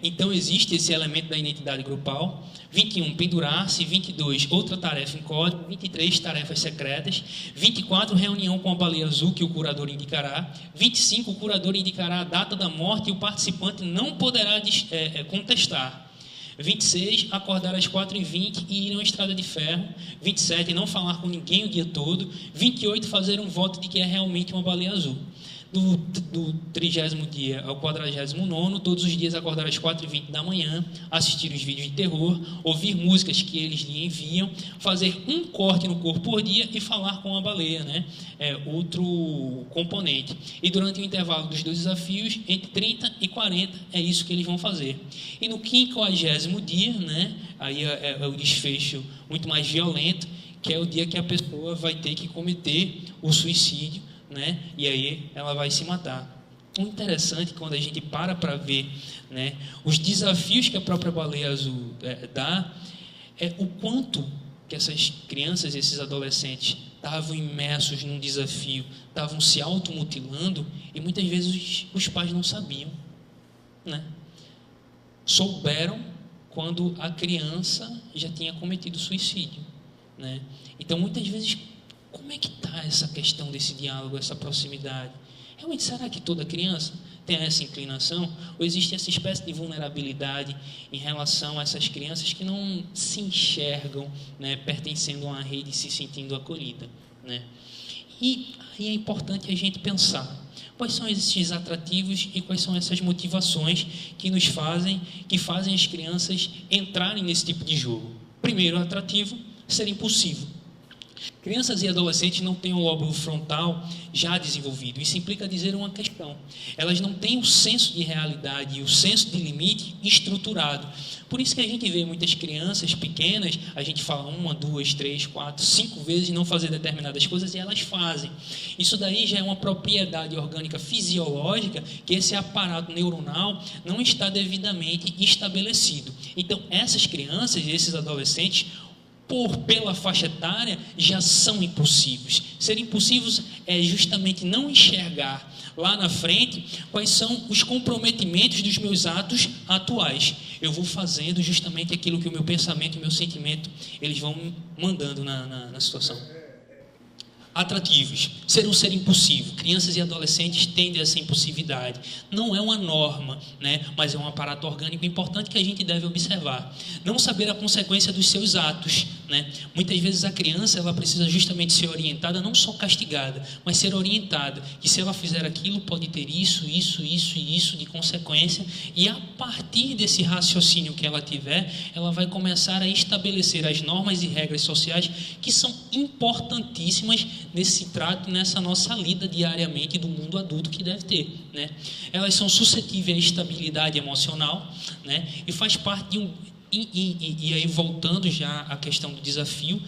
Então existe esse elemento da identidade grupal. 21, pendurar-se. 22, outra tarefa em código. 23, tarefas secretas. 24, reunião com a baleia azul, que o curador indicará. 25, o curador indicará a data da morte e o participante não poderá contestar. 26, acordar às 4h20 e ir a uma estrada de ferro. 27, não falar com ninguém o dia todo. 28, fazer um voto de que é realmente uma baleia azul. Do 30º dia ao 49º, todos os dias acordar às 4h20 da manhã, assistir os vídeos de terror, ouvir músicas que eles lhe enviam, fazer um corte no corpo por dia e falar com a baleia, né? Outro componente. E durante o intervalo dos 2 desafios, entre 30 e 40, é isso que eles vão fazer. E no 50º dia, né? Aí é o desfecho muito mais violento, que é o dia que a pessoa vai ter que cometer o suicídio, né? E aí ela vai se matar. O interessante, quando a gente para ver, né, os desafios que a própria baleia azul dá, é o quanto que essas crianças, esses adolescentes estavam imersos num desafio, estavam se automutilando, e muitas vezes os pais não sabiam, né? Souberam quando a criança já tinha cometido suicídio, né? Então muitas vezes, como é que está essa questão desse diálogo, essa proximidade? Realmente, será que toda criança tem essa inclinação? Ou existe essa espécie de vulnerabilidade em relação a essas crianças que não se enxergam, né, pertencendo a uma rede e se sentindo acolhida, né? E aí é importante a gente pensar quais são esses atrativos e quais são essas motivações que fazem as crianças entrarem nesse tipo de jogo. Primeiro, o atrativo, ser impulsivo. Crianças e adolescentes não têm o lóbulo frontal já desenvolvido. Isso implica dizer uma questão. Elas não têm o senso de realidade e o senso de limite estruturado. Por isso que a gente vê muitas crianças pequenas, a gente fala 1, 2, 3, 4, 5 vezes não fazer determinadas coisas e elas fazem. Isso daí já é uma propriedade orgânica fisiológica que esse aparato neuronal não está devidamente estabelecido. Então, essas crianças e esses adolescentes, pela faixa etária, já são impulsivos. Ser impulsivos é justamente não enxergar lá na frente quais são os comprometimentos dos meus atos atuais. Eu vou fazendo justamente aquilo que o meu pensamento e o meu sentimento eles vão mandando na situação. Atrativos, ser um ser impulsivo. Crianças e adolescentes tendem a essa impulsividade. Não é uma norma, né? Mas é um aparato orgânico importante que a gente deve observar. Não saber a consequência dos seus atos, né? Muitas vezes a criança ela precisa justamente ser orientada, não só castigada, mas ser orientada, que se ela fizer aquilo pode ter isso e isso de consequência, e a partir desse raciocínio que ela tiver, ela vai começar a estabelecer as normas e regras sociais que são importantíssimas nesse trato, nessa nossa lida diariamente do mundo adulto que deve ter, né? Elas são suscetíveis à estabilidade emocional, né? E faz parte de um... E aí, voltando já à questão do desafio,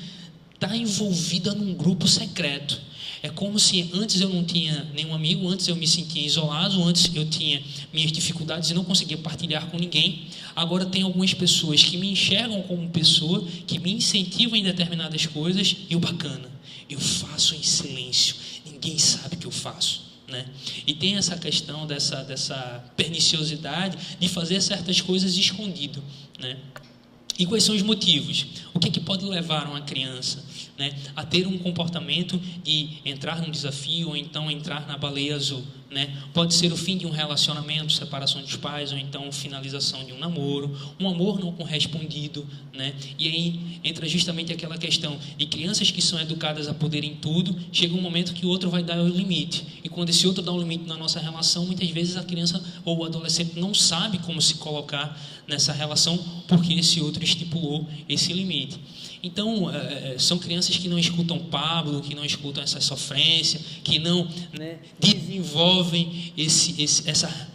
está envolvida num grupo secreto. É como se antes eu não tinha nenhum amigo, antes eu me sentia isolado, antes eu tinha minhas dificuldades e não conseguia partilhar com ninguém. Agora tem algumas pessoas que me enxergam como pessoa, que me incentivam em determinadas coisas, e o bacana, eu faço em silêncio, ninguém sabe o que eu faço, né? E tem essa questão dessa perniciosidade de fazer certas coisas escondido, né? E quais são os motivos? O que pode levar uma criança, né, a ter um comportamento de entrar num desafio ou então entrar na baleia azul, né? Pode ser o fim de um relacionamento, separação dos pais, ou então finalização de um namoro, um amor não correspondido, né? E aí entra justamente aquela questão de crianças que são educadas a poderem tudo, chega um momento que o outro vai dar o limite, e quando esse outro dá um limite na nossa relação, muitas vezes a criança ou o adolescente não sabe como se colocar nessa relação, porque esse outro estipulou esse limite. Então, são crianças que não escutam Pablo, que não escutam essa sofrência, que não, né, desenvolvem essa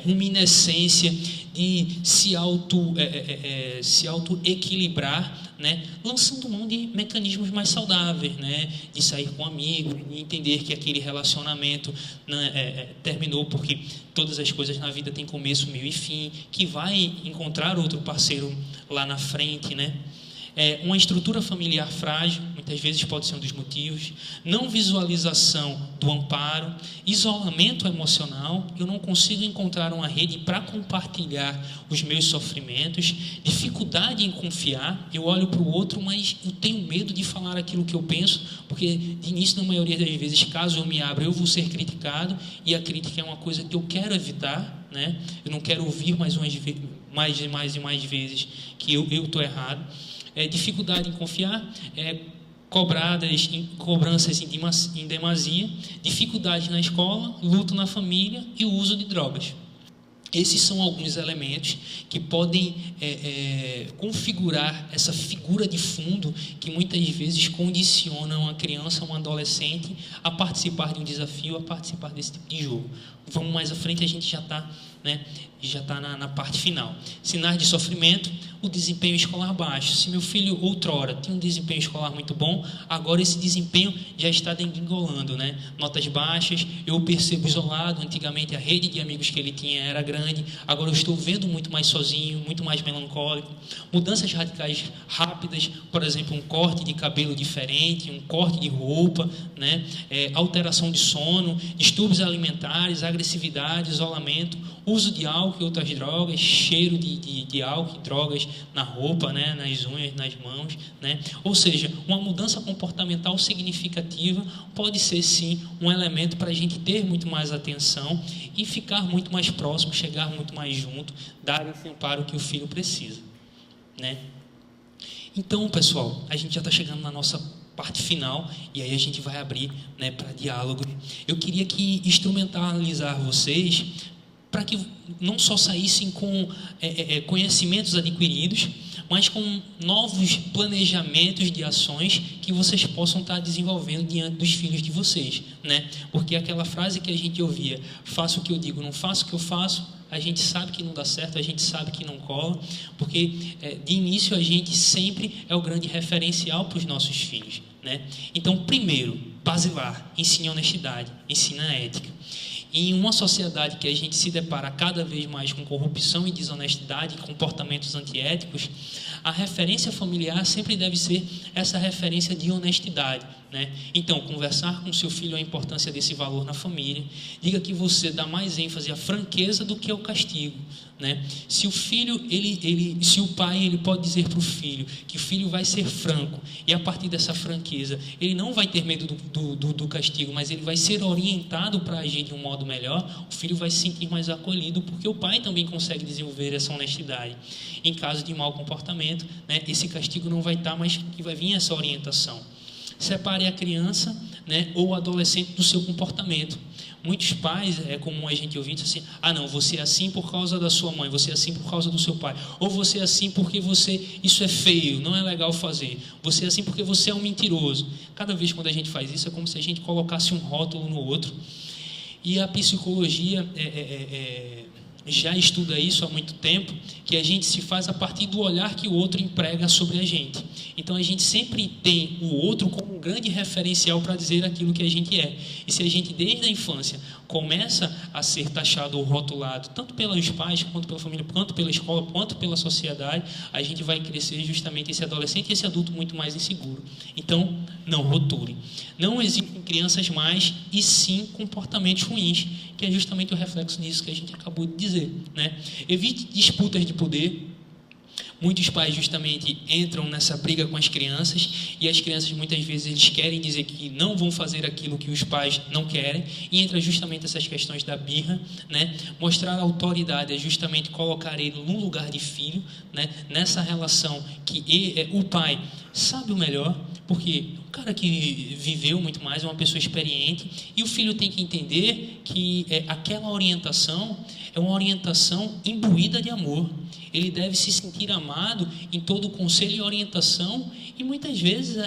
ruminescência de se auto-equilibrar, né, lançando mão de mecanismos mais saudáveis, né, de sair com amigos, de entender que aquele relacionamento, né, terminou porque todas as coisas na vida têm começo, meio e fim, que vai encontrar outro parceiro lá na frente, né? Uma estrutura familiar frágil, muitas vezes pode ser um dos motivos, não visualização do amparo, isolamento emocional, eu não consigo encontrar uma rede para compartilhar os meus sofrimentos, dificuldade em confiar, eu olho para o outro, mas eu tenho medo de falar aquilo que eu penso, porque de início, na maioria das vezes, caso eu me abra, eu vou ser criticado, e a crítica é uma coisa que eu quero evitar, né? Eu não quero ouvir mais vezes que eu estou errado. Dificuldade em confiar, cobranças em demasia, dificuldade na escola, luto na família e o uso de drogas. Esses são alguns elementos que podem configurar essa figura de fundo que muitas vezes condiciona uma criança, um adolescente a participar de um desafio, a participar desse tipo de jogo. Vamos mais à frente, a gente já está na parte final. Sinais de sofrimento, o desempenho escolar baixo. Se meu filho outrora tinha um desempenho escolar muito bom, agora esse desempenho já está degringolando, né? Notas baixas, eu percebo isolado. Antigamente a rede de amigos que ele tinha era grande, agora eu estou vendo muito mais sozinho, muito mais melancólico. Mudanças radicais rápidas, por exemplo, um corte de cabelo diferente, um corte de roupa, né? Alteração de sono, distúrbios alimentares, agressividade, isolamento, uso de álcool e outras drogas, cheiro de álcool e drogas na roupa, né, nas unhas, nas mãos, né? Ou seja, uma mudança comportamental significativa pode ser sim um elemento para a gente ter muito mais atenção e ficar muito mais próximo, chegar muito mais junto, dar esse amparo que o filho precisa, né? Então, pessoal, a gente já está chegando na nossa parte final e aí a gente vai abrir, né, para diálogo. Eu queria que instrumentalizar vocês para que não só saíssem com conhecimentos adquiridos, mas com novos planejamentos de ações que vocês possam estar desenvolvendo diante dos filhos de vocês, né? Porque aquela frase que a gente ouvia, faço o que eu digo, não faço o que eu faço, a gente sabe que não dá certo, a gente sabe que não cola, porque de início a gente sempre é o grande referencial para os nossos filhos, né? Então, primeiro, basilar, ensine honestidade, ensina ética. Em uma sociedade que a gente se depara cada vez mais com corrupção e desonestidade e comportamentos antiéticos, a referência familiar sempre deve ser essa referência de honestidade, né? Então, conversar com seu filho a importância desse valor na família, diga que você dá mais ênfase à franqueza do que ao castigo, né? Se o filho, se o pai ele pode dizer para o filho que o filho vai ser franco, e a partir dessa franqueza ele não vai ter medo do castigo, mas ele vai ser orientado para agir de um modo melhor, o filho vai se sentir mais acolhido, porque o pai também consegue desenvolver essa honestidade. Em caso de mau comportamento, né, esse castigo não vai estar, mas que vai vir essa orientação. Separe a criança, né, ou o adolescente do seu comportamento. Muitos pais, é comum a gente ouvir assim, não, você é assim por causa da sua mãe, você é assim por causa do seu pai, ou você é assim porque isso é feio, não é legal fazer, você é assim porque você é um mentiroso. Cada vez quando a gente faz isso, é como se a gente colocasse um rótulo no outro. E a psicologia já estuda isso há muito tempo, que a gente se faz a partir do olhar que o outro emprega sobre a gente. Então, a gente sempre tem o outro como um grande referencial para dizer aquilo que a gente é. E se a gente, desde a infância, começa a ser taxado ou rotulado, tanto pelos pais, quanto pela família, quanto pela escola, quanto pela sociedade, a gente vai crescer justamente esse adolescente e esse adulto muito mais inseguro. Então, não rotule. Não existem crianças más, e sim comportamentos ruins, que é justamente o reflexo disso que a gente acabou de dizer, né? Evite disputas de poder. Muitos pais justamente entram nessa briga com as crianças, e as crianças muitas vezes eles querem dizer que não vão fazer aquilo que os pais não querem, e entra justamente essas questões da birra, né? Mostrar autoridade é justamente colocar ele no lugar de filho, né? Nessa relação que o pai sabe o melhor, porque o cara que viveu muito mais é uma pessoa experiente, e o filho tem que entender que aquela orientação é uma orientação imbuída de amor. Ele deve se sentir amado em todo o conselho e orientação, e muitas vezes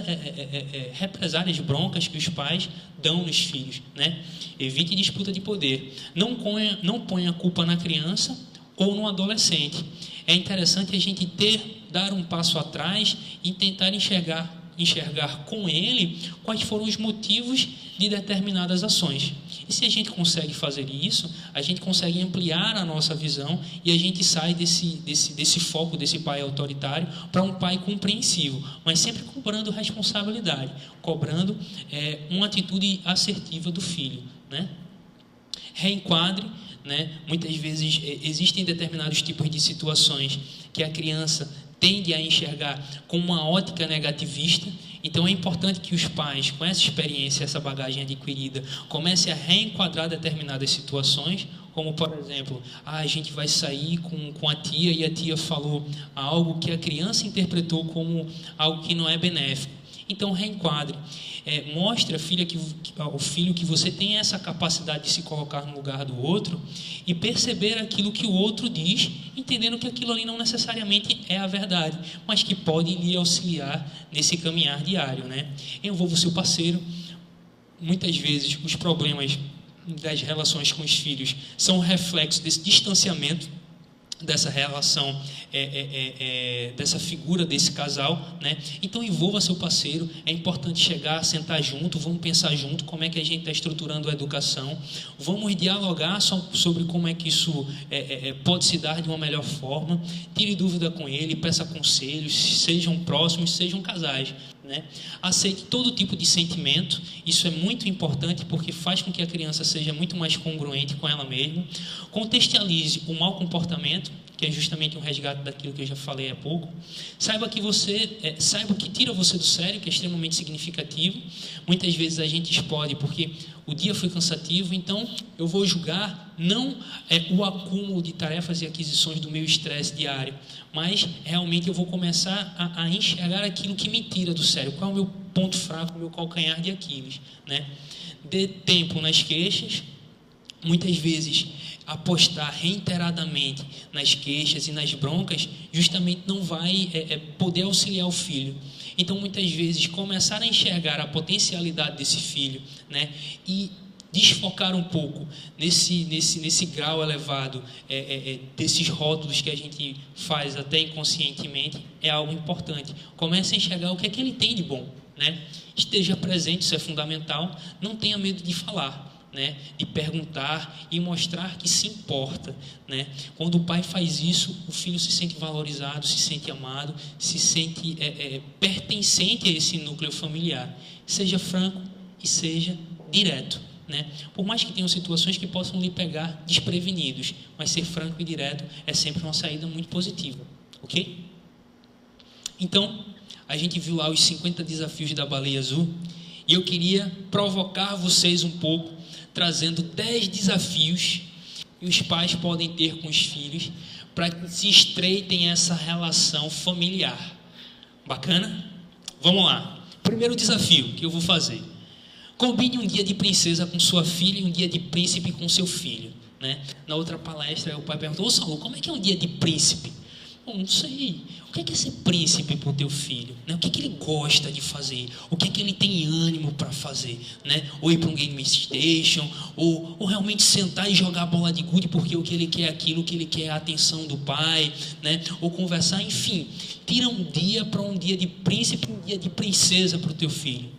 represálias, broncas que os pais dão nos filhos, né? Evite disputa de poder. Não ponha a culpa na criança ou no adolescente. É interessante a gente dar um passo atrás e tentar enxergar com ele quais foram os motivos de determinadas ações. E se a gente consegue fazer isso, a gente consegue ampliar a nossa visão, e a gente sai desse foco desse pai autoritário para um pai compreensivo, mas sempre cobrando responsabilidade, cobrando uma atitude assertiva do filho, né? Reenquadre, né? Muitas vezes existem determinados tipos de situações que a criança tende a enxergar com uma ótica negativista. Então é importante que os pais, com essa experiência, essa bagagem adquirida, comecem a reenquadrar determinadas situações, como por exemplo, a gente vai sair com a tia e a tia falou algo que a criança interpretou como algo que não é benéfico. Então reenquadre, mostre ao filho que você tem essa capacidade de se colocar no lugar do outro e perceber aquilo que o outro diz, entendendo que aquilo ali não necessariamente é a verdade, mas que pode lhe auxiliar nesse caminhar diário, né? Envolva o seu parceiro. Muitas vezes os problemas das relações com os filhos são um reflexo desse distanciamento, dessa relação, dessa figura desse casal, né? Então envolva seu parceiro. É importante chegar, sentar junto, vamos pensar junto como é que a gente está estruturando a educação, vamos dialogar sobre como é que isso pode se dar de uma melhor forma. Tire dúvida com ele, peça conselhos, sejam próximos, sejam casais, né? Aceite todo tipo de sentimento. Isso é muito importante porque faz com que a criança seja muito mais congruente com ela mesma. Contextualize o mau comportamento, que é justamente um resgate daquilo que eu já falei há pouco. Saiba o que tira você do sério, que é extremamente significativo. Muitas vezes a gente explode porque o dia foi cansativo, então eu vou julgar não o acúmulo de tarefas e aquisições do meu estresse diário, mas realmente eu vou começar a enxergar aquilo que me tira do sério. Qual é o meu ponto fraco, o meu calcanhar de Aquiles, né? Dê tempo nas queixas. Muitas vezes apostar reiteradamente nas queixas e nas broncas justamente não vai poder auxiliar o filho. Então muitas vezes começar a enxergar a potencialidade desse filho, né, e desfocar um pouco nesse grau elevado desses rótulos que a gente faz até inconscientemente é algo importante. Comece a enxergar o que é que ele tem de bom, né? Esteja presente, isso é fundamental. Não tenha medo de falar, né, de perguntar e mostrar que se importa, né? Quando o pai faz isso, o filho se sente valorizado, se sente amado, se sente pertencente a esse núcleo familiar. Seja franco e seja direto, né? Por mais que tenham situações que possam lhe pegar desprevenidos, mas ser franco e direto é sempre uma saída muito positiva, ok? Então, a gente viu lá os 50 desafios da Baleia Azul, e eu queria provocar vocês um pouco, trazendo 10 desafios que os pais podem ter com os filhos para que se estreitem essa relação familiar. Bacana? Vamos lá. Primeiro desafio que eu vou fazer: combine um dia de princesa com sua filha e um dia de príncipe com seu filho, né? Na outra palestra, o pai perguntou: ô Saulo, como é que é um dia de príncipe? Bom, não sei. O que é ser príncipe para o teu filho? Né? O que é que ele gosta de fazer? O que é que ele tem ânimo para fazer? Né? Ou ir para um game station, ou realmente sentar e jogar bola de gude porque o que ele quer é aquilo, o que ele quer é a atenção do pai, né? Ou conversar, enfim. Tira um dia para um dia de príncipe e um dia de princesa para o teu filho.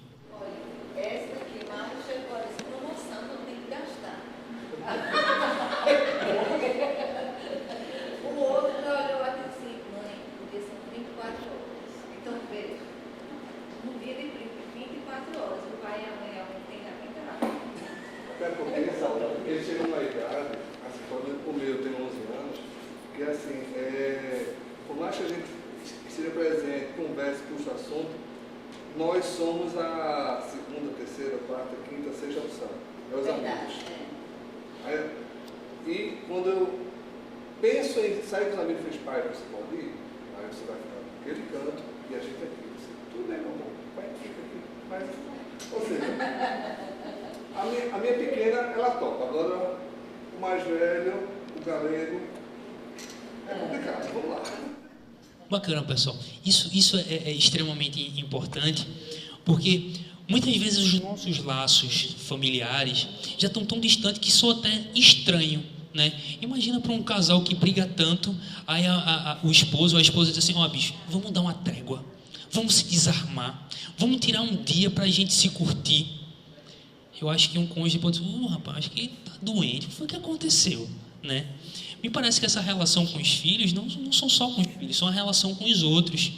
Ele chega numa idade, assim, pelo menos o meu, eu tenho 11 anos, que assim, por mais que a gente nós somos a segunda, terceira, quarta, quinta, sexta opção. É os amigos. Aí, e quando eu penso em sair com os amigos e fez pai, você pode ir? Aí você vai ficar naquele canto e a gente aqui. Você, tudo bem, meu amor, vai, fica aqui. Mas, ou seja, a minha pequena, ela topa. Agora, o mais velho, o galego, é complicado. Vamos lá. Bacana, pessoal. Isso é extremamente importante, porque muitas vezes os nossos laços familiares já estão tão distantes que soa até estranho, né? Imagina para um casal que briga tanto, aí o esposo ou a esposa diz assim: ó, bicho, vamos dar uma trégua, vamos se desarmar, vamos tirar um dia para a gente se curtir. Eu acho que um cônjuge pode dizer: rapaz, acho que está doente, o que foi que aconteceu, né? Me parece que essa relação com os filhos não são só com os filhos, são a relação com os outros.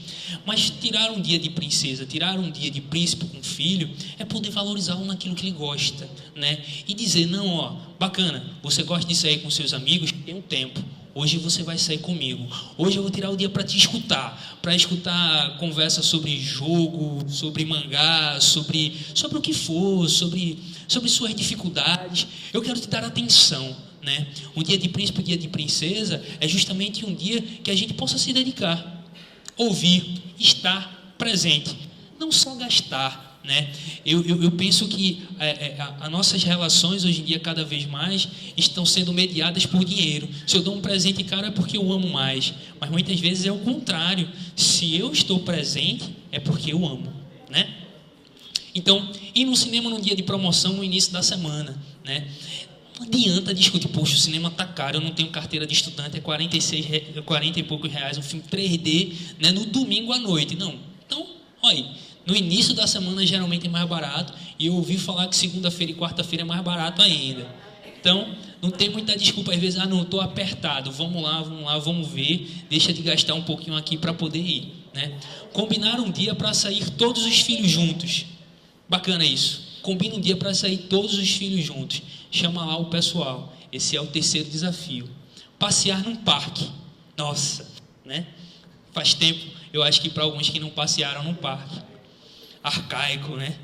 Mas tirar um dia de princesa, tirar um dia de príncipe com o filho, é poder valorizá-lo naquilo que ele gosta, né? E dizer: não, ó, bacana, você gosta de sair com seus amigos, tem um tempo. Hoje você vai sair comigo. Hoje eu vou tirar o dia para te escutar, para escutar conversa sobre jogo, sobre mangá, sobre o que for, sobre suas dificuldades. Eu quero te dar atenção, né? Um dia de príncipe, um dia de princesa é justamente um dia que a gente possa se dedicar, ouvir, estar presente, não só gastar, né? Eu penso que as nossas relações hoje em dia cada vez mais estão sendo mediadas por dinheiro. Se eu dou um presente caro é porque eu amo mais, mas muitas vezes é o contrário. Se eu estou presente é porque eu amo, né? Então, ir no cinema num dia de promoção no início da semana, né? Não adianta discutir: poxa, o cinema está caro, eu não tenho carteira de estudante, é 40 e poucos reais, um filme 3D, né, no domingo à noite. Não. Então, olha, no início da semana geralmente é mais barato, e eu ouvi falar que segunda-feira e quarta-feira é mais barato ainda. Então, não tem muita desculpa, às vezes: não, estou apertado, vamos lá, vamos ver, deixa de gastar um pouquinho aqui para poder ir, né? Combinar um dia para sair todos os filhos juntos. Bacana isso. Combina um dia para sair todos os filhos juntos. Chama lá o pessoal. Esse é o terceiro desafio. Passear num parque. Nossa, né? Faz tempo, eu acho que para alguns que não passearam num parque. Arcaico, né?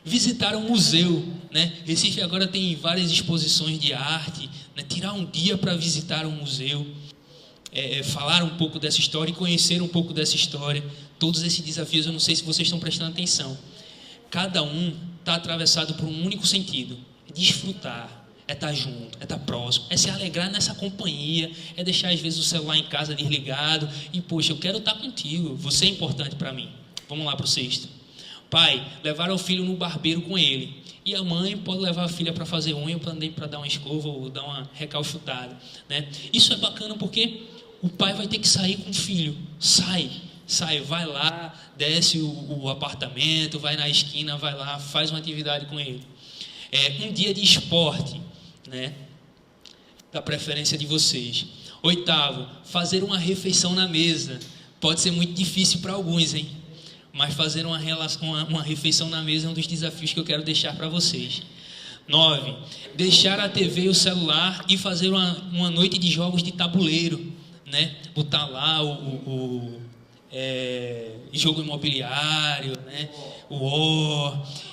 Visitar um museu, né? Recife agora tem várias exposições de arte, né? Tirar um dia para visitar um museu. Falar um pouco dessa história e conhecer um pouco dessa história. Todos esses desafios, eu não sei se vocês estão prestando atenção. Cada um está atravessado por um único sentido: é desfrutar, é estar junto, é estar próximo, é se alegrar nessa companhia, é deixar às vezes o celular em casa desligado e, poxa, eu quero estar contigo, você é importante para mim. Vamos lá para o sexto. Pai, levar o filho no barbeiro com ele. E a mãe pode levar a filha para fazer unha, para dar uma escova ou dar uma recalchutada, né? Isso é bacana porque o pai vai ter que sair com o filho. Sai, vai lá, desce o apartamento, vai na esquina, vai lá, faz uma atividade com ele. Um dia de esporte, né? Da preferência de vocês. Oitavo, fazer uma refeição na mesa. Pode ser muito difícil para alguns, hein? Mas fazer uma refeição na mesa é um dos desafios que eu quero deixar para vocês. 9, deixar a TV e o celular e fazer uma noite de jogos de tabuleiro, né? Botar lá jogo imobiliário, né?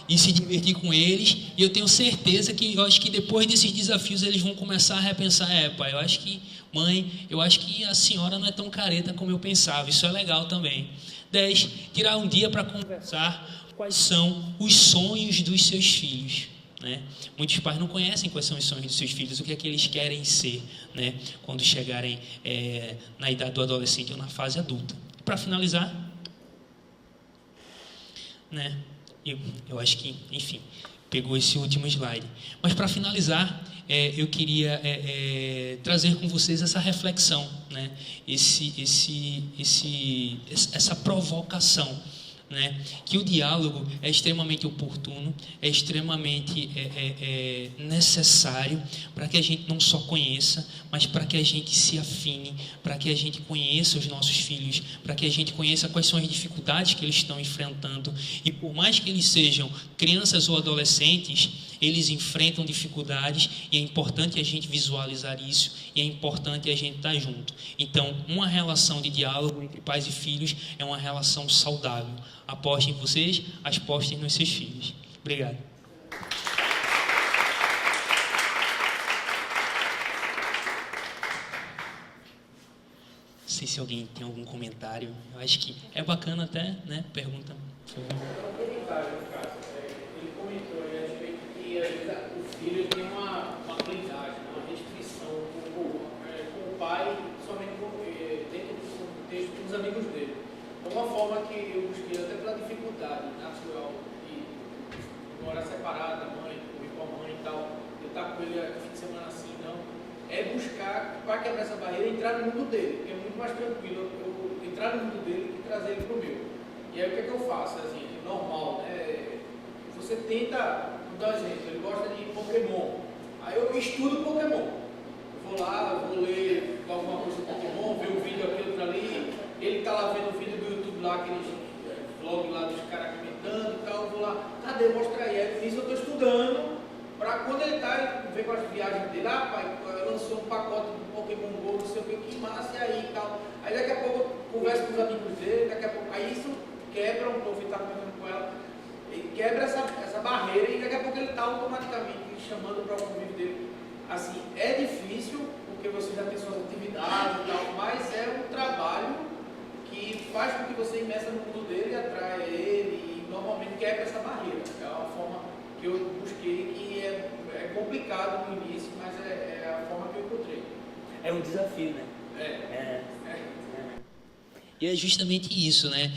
E se divertir com eles. E eu tenho certeza que, eu acho que depois desses desafios eles vão começar a repensar: pai, eu acho que, mãe, eu acho que a senhora não é tão careta como eu pensava. Isso é legal também. 10, tirar um dia para conversar quais são os sonhos dos seus filhos, né? Muitos pais não conhecem quais são os sonhos dos seus filhos, o que é que eles querem ser, né? Quando chegarem na idade do adolescente ou na fase adulta. Para finalizar, né? Eu acho que, enfim, pegou esse último slide. Mas para finalizar, eu queria trazer com vocês essa reflexão, né? Essa provocação, né? Que o diálogo é extremamente oportuno, é extremamente necessário para que a gente não só conheça, mas para que a gente se afine, para que a gente conheça os nossos filhos, para que a gente conheça quais são as dificuldades que eles estão enfrentando. E por mais que eles sejam crianças ou adolescentes, eles enfrentam dificuldades e é importante a gente visualizar isso e é importante a gente estar junto. Então, uma relação de diálogo entre pais e filhos é uma relação saudável. Apostem em vocês, apostem nos seus filhos. Obrigado. Não sei se alguém tem algum comentário. Eu acho que é bacana até, né? Pergunta, por favor. Ele comentou a respeito que às vezes o filho tem uma blindagem, uma restrição com o pai, somente dentro do contexto com os amigos dele. Uma forma que eu busquei, até pela dificuldade natural de morar separado da mãe, conviver com a mãe e tal, eu estar com ele no fim de semana assim, não, é buscar, para quebrar essa barreira, entrar no mundo dele, porque é muito mais tranquilo eu entrar no mundo dele que trazer ele para o meu. E aí o que é que eu faço? Assim, normal, né? Você tenta, vou dar um exemplo, ele gosta de Pokémon, aí eu estudo Pokémon. Eu vou lá, vou ler alguma coisa de Pokémon, ver um vídeo aqui, outro ali, ele está lá vendo o vídeo do YouTube lá, aqueles vlog lá dos caras comentando e tal, eu vou lá, cadê? Mostra aí. Aí isso eu estou estudando, para quando ele está, vem com as viagens dele, pai, lançou um pacote do Pokémon GO, não sei o que massa, e aí e tal. Aí daqui a pouco eu converso com os amigos dele, daqui a pouco, aí isso quebra um pouco, ele está comentando com ela, ele quebra essa barreira e daqui a pouco ele está automaticamente chamando para o convívio dele. Assim, é difícil, porque você já tem suas atividades e tal, mas é um trabalho que faz com que você imersa no mundo dele, atrai ele e normalmente quebra essa barreira. É uma forma que eu busquei, que é complicado no início, mas é a forma que eu encontrei. É um desafio, né? E é justamente isso, né?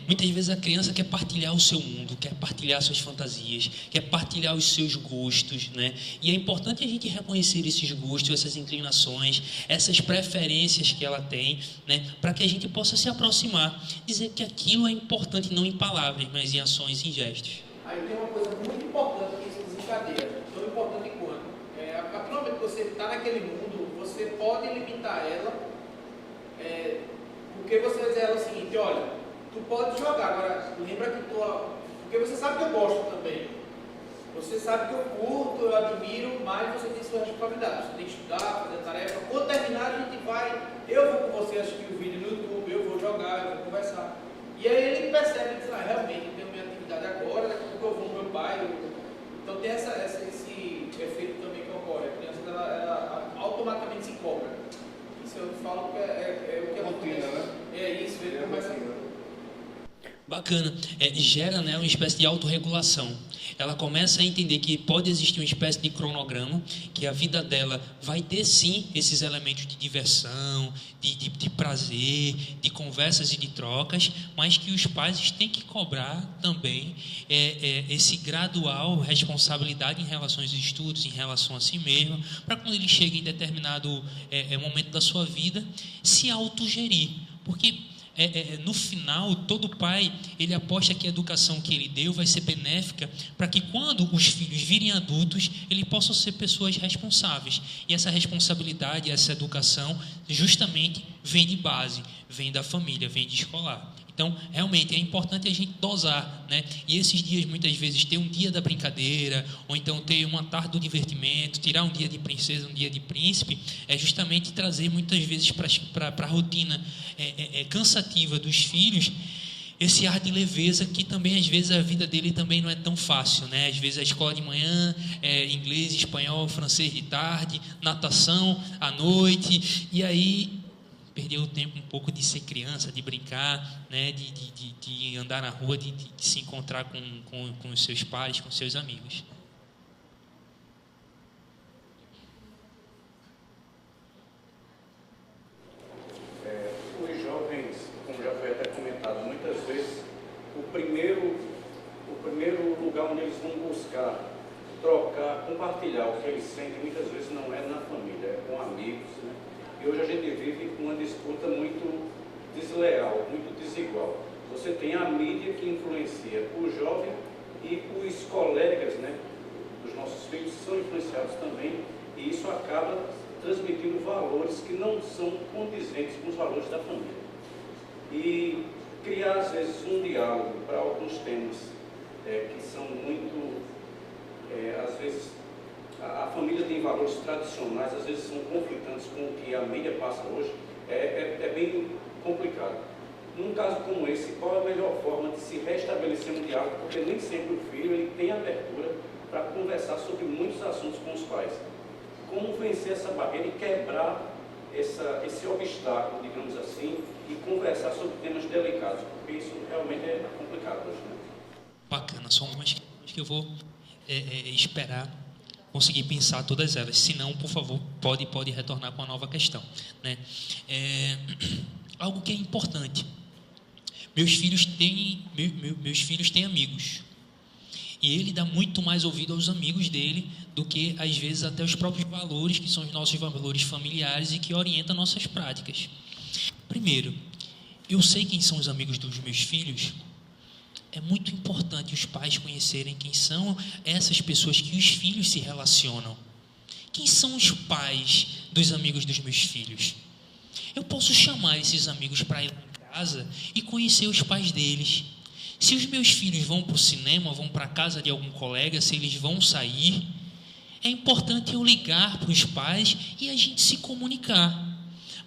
Muitas vezes a criança quer partilhar o seu mundo, quer partilhar suas fantasias, quer partilhar os seus gostos, né? E é importante a gente reconhecer esses gostos, essas inclinações, essas preferências que ela tem, né? Para que a gente possa se aproximar, dizer que aquilo é importante não em palavras, mas em ações e em gestos. Aí tem uma coisa muito importante que isso desencadeia, tão importante quanto. A partir do momento que você está naquele mundo, você pode limitar ela, porque você vai dizer a ela o seguinte, olha, tu pode jogar, agora lembra que porque você sabe que eu gosto também, você sabe que eu curto, eu admiro, mas você tem sua responsabilidade, você tem que estudar, fazer tarefa, quando terminar a gente eu vou com você assistir o vídeo no YouTube, eu vou jogar, eu vou conversar, e aí ele percebe, diz, realmente, eu tenho minha atividade agora, daqui a pouco eu vou no meu pai, então tem esse efeito também que ocorre, a criança ela automaticamente se cobra. Isso eu falo que é o que rotina, né? É isso, ele começa. Bacana. Gera, né, uma espécie de autorregulação. Ela começa a entender que pode existir uma espécie de cronograma, que a vida dela vai ter sim esses elementos de diversão, de prazer, de conversas e de trocas, mas que os pais têm que cobrar também esse gradual responsabilidade em relação aos estudos, em relação a si mesmo, para quando ele chega em determinado momento da sua vida, se autogerir. Porque no final, todo pai, ele aposta que a educação que ele deu vai ser benéfica para que quando os filhos virem adultos, eles possam ser pessoas responsáveis. E essa responsabilidade, essa educação, justamente vem de base, vem da família, vem de escolar. Então, realmente, é importante a gente dosar, né? E esses dias, muitas vezes, ter um dia da brincadeira, ou então ter uma tarde do divertimento, tirar um dia de princesa, um dia de príncipe, é justamente trazer, muitas vezes, para a rotina cansativa dos filhos, esse ar de leveza que também, às vezes, a vida dele também não é tão fácil, né? Às vezes, a escola de manhã, inglês, espanhol, francês de tarde, natação à noite, e aí perdeu o tempo um pouco de ser criança, de brincar, né? de andar na rua, de se encontrar com os seus pais, com os seus amigos. Os jovens, como já foi até comentado muitas vezes, o primeiro lugar onde eles vão buscar trocar, compartilhar o que eles sentem, muitas vezes não é na família, é com amigos, né? E hoje a gente vive uma disputa muito desleal, muito desigual. Você tem a mídia que influencia o jovem e os colegas, né, dos nossos filhos são influenciados também, e isso acaba transmitindo valores que não são condizentes com os valores da família. E criar, às vezes, um diálogo para alguns temas que são muito às vezes a família tem valores tradicionais, às vezes são conflitantes com o que a mídia passa hoje, é bem complicado. Num caso como esse, qual é a melhor forma de se restabelecer um diálogo? Porque nem sempre o filho ele tem abertura para conversar sobre muitos assuntos com os pais. Como vencer essa barreira e quebrar esse obstáculo, digamos assim, e conversar sobre temas delicados? Porque isso realmente é complicado hoje, né? Bacana, são algumas questões que eu vou esperar conseguir pensar todas elas. Se não, por favor, pode retornar com a nova questão, né? Algo que é importante. Meus filhos têm amigos. E ele dá muito mais ouvido aos amigos dele do que, às vezes, até os próprios valores, que são os nossos valores familiares e que orientam nossas práticas. Primeiro, eu sei quem são os amigos dos meus filhos. É muito importante os pais conhecerem quem são essas pessoas que os filhos se relacionam. Quem são os pais dos amigos dos meus filhos? Eu posso chamar esses amigos para ir lá em casa e conhecer os pais deles. Se os meus filhos vão para o cinema, vão para a casa de algum colega, se eles vão sair, é importante eu ligar para os pais e a gente se comunicar.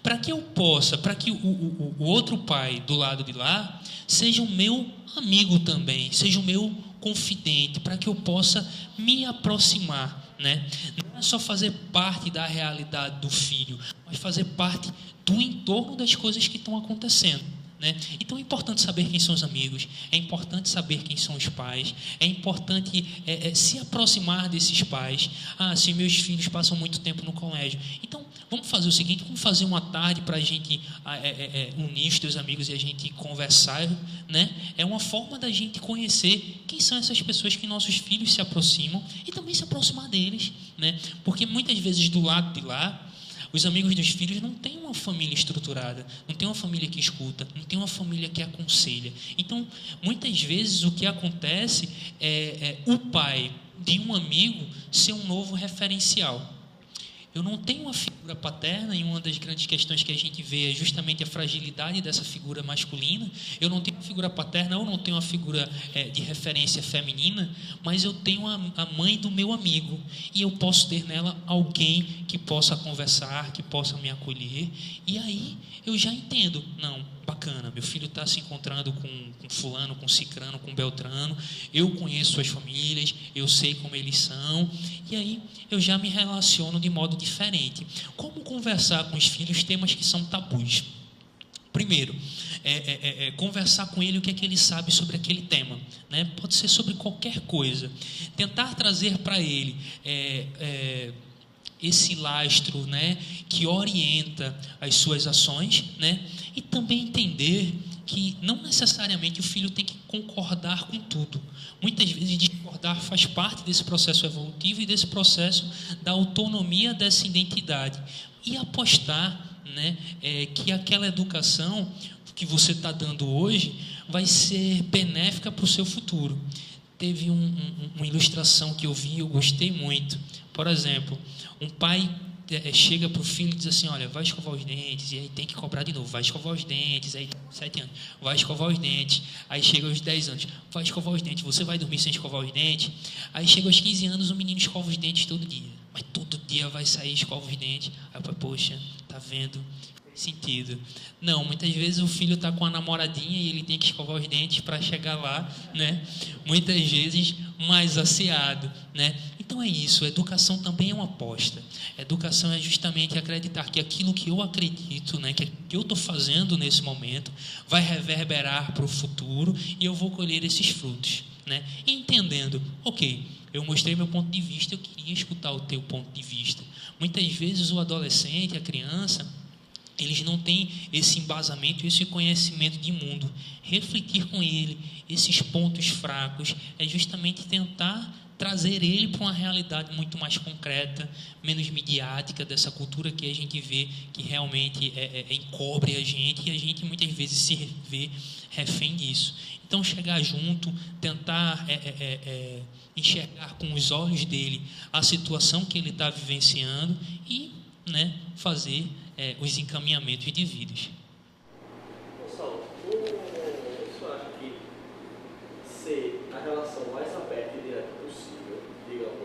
Para que eu possa, para que o outro pai do lado de lá seja o meu amigo também, seja o meu confidente, para que eu possa me aproximar, né? Não é só fazer parte da realidade do filho, mas fazer parte do entorno das coisas que estão acontecendo, né? Então é importante saber quem são os amigos, é importante saber quem são os pais, é importante se aproximar desses pais. Se meus filhos passam muito tempo no colégio, então vamos fazer o seguinte, vamos fazer uma tarde para a gente unir os teus amigos e a gente conversar, né? É uma forma da gente conhecer quem são essas pessoas que nossos filhos se aproximam e também se aproximar deles, né? Porque muitas vezes do lado de lá, os amigos dos filhos não têm uma família estruturada, não tem uma família que escuta, não tem uma família que aconselha. Então, muitas vezes o que acontece é o pai de um amigo ser um novo referencial. Eu não tenho uma figura paterna, e uma das grandes questões que a gente vê é justamente a fragilidade dessa figura masculina. Eu não tenho uma figura paterna, ou não tenho uma figura de referência feminina, mas eu tenho a mãe do meu amigo, e eu posso ter nela alguém que possa conversar, que possa me acolher, e aí eu já entendo, não, bacana, meu filho está se encontrando com fulano, com cicrano, com beltrano, eu conheço suas famílias, eu sei como eles são, e aí eu já me relaciono de modo diferente. Como conversar com os filhos temas que são tabus? Primeiro, conversar com ele o que é que ele sabe sobre aquele tema, né? Pode ser sobre qualquer coisa. Tentar trazer para ele esse lastro, né, que orienta as suas ações, né? E também entender que não necessariamente o filho tem que concordar com tudo. Muitas vezes discordar faz parte desse processo evolutivo e desse processo da autonomia dessa identidade. E apostar, né, que aquela educação que você está dando hoje vai ser benéfica para o seu futuro. Teve uma ilustração que eu vi e eu gostei muito. Por exemplo, um pai chega para o filho e diz assim, olha, vai escovar os dentes, e aí tem que cobrar de novo, vai escovar os dentes, aí 7 anos, vai escovar os dentes, aí chega aos 10 anos, vai escovar os dentes, você vai dormir sem escovar os dentes, aí chega aos 15 anos, o menino escova os dentes todo dia, mas todo dia vai sair e escova os dentes, aí o pai, poxa, tá vendo? Sentido. Não, muitas vezes o filho está com a namoradinha e ele tem que escovar os dentes para chegar lá, né? Muitas vezes mais asseado, né? Então é isso, a educação também é uma aposta. A educação é justamente acreditar que aquilo que eu acredito, né, que eu estou fazendo nesse momento, vai reverberar para o futuro e eu vou colher esses frutos, né? E entendendo, ok, eu mostrei meu ponto de vista, eu queria escutar o teu ponto de vista. Muitas vezes o adolescente, a criança, eles não têm esse embasamento, esse conhecimento de mundo. Refletir com ele esses pontos fracos é justamente tentar trazer ele para uma realidade muito mais concreta, menos midiática, dessa cultura que a gente vê que realmente encobre a gente, e a gente muitas vezes se vê refém disso. Então, chegar junto, tentar enxergar com os olhos dele a situação que ele está vivenciando e, né, fazer os encaminhamentos devidos. Saulo, o senhor acha que ser a relação mais aberta e direta possível, digamos,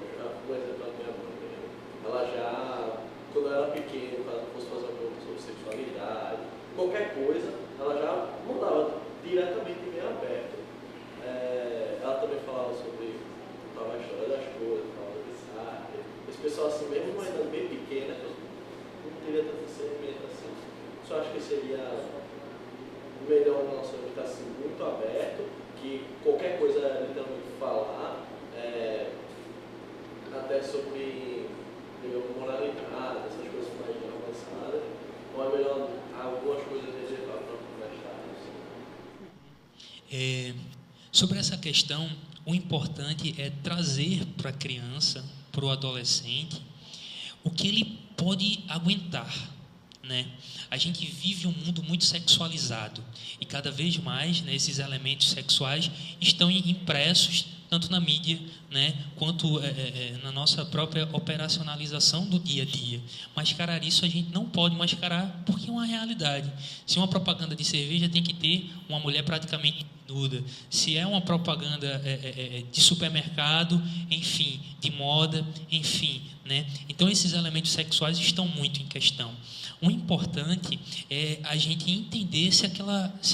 quando ela era pequena, quando ela fosse fazer uma pergunta sobre sexualidade, qualquer coisa, ela já mandava diretamente em meio aberto. Ela também falava sobre a história das coisas, falava de saque. Esse pessoal assim, mesmo ainda bem pequena, não teria tanto discernimento assim. Só acho que seria melhor o nosso ficar assim, muito aberto, que qualquer coisa literalmente falar, até sobre moralidade, essas coisas mais avançadas, ou é melhor algumas coisas reservar para mais tarde? Sobre essa questão, o importante é trazer para a criança, para o adolescente, o que ele pode aguentar, né? A gente vive um mundo muito sexualizado e cada vez mais, né, esses elementos sexuais estão impressos tanto na mídia, né, quanto na nossa própria operacionalização do dia a dia. Mascarar isso a gente não pode mascarar porque é uma realidade. Se uma propaganda de cerveja tem que ter uma mulher praticamente nuda, se é uma propaganda de supermercado, enfim, de moda, enfim, né? Então esses elementos sexuais estão muito em questão. O importante é a gente entender se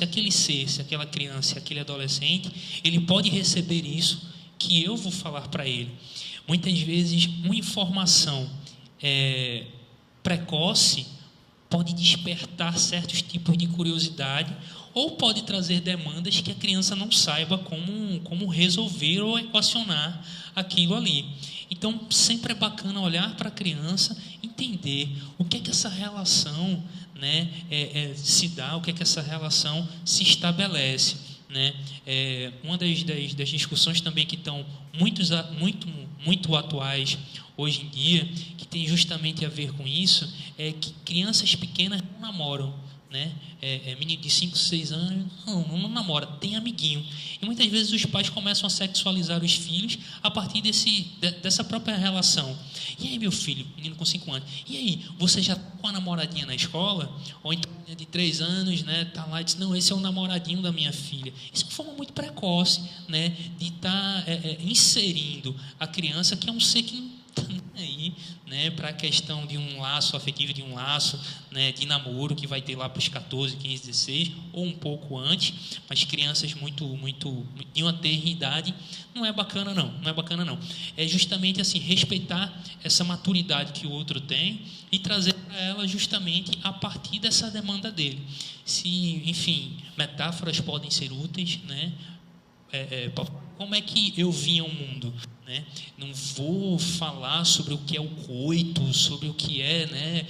aquele ser, se aquela criança, se aquele adolescente, ele pode receber isso que eu vou falar para ele. Muitas vezes, uma informação precoce pode despertar certos tipos de curiosidade ou pode trazer demandas que a criança não saiba como resolver ou equacionar aquilo ali. Então, sempre é bacana olhar para a criança, entender o que é que essa relação, né, se dá, o que é que essa relação se estabelece, né? Uma das discussões também que estão muito atuais hoje em dia, que tem justamente a ver com isso, é que crianças pequenas não namoram. Né? Menino de 5, 6 anos não namora, tem amiguinho. E muitas vezes os pais começam a sexualizar os filhos a partir dessa própria relação. E aí, meu filho, menino com 5 anos, e aí, você já está com a namoradinha na escola? Ou então de 3 anos, né, tá lá e diz, não, esse é o namoradinho da minha filha. Isso é uma forma muito precoce, né, de estar inserindo a criança, que é um ser que não está aí, né, para a questão de um laço afetivo, de um laço, né, de namoro que vai ter lá para os 14, 15, 16 ou um pouco antes, mas crianças muito de uma tenra idade, não é bacana não. É justamente assim, respeitar essa maturidade que o outro tem e trazer para ela justamente a partir dessa demanda dele. Se, enfim, metáforas podem ser úteis, né? Como é que eu vim ao mundo? Né? Não vou falar sobre o que é o coito, sobre o que é, né,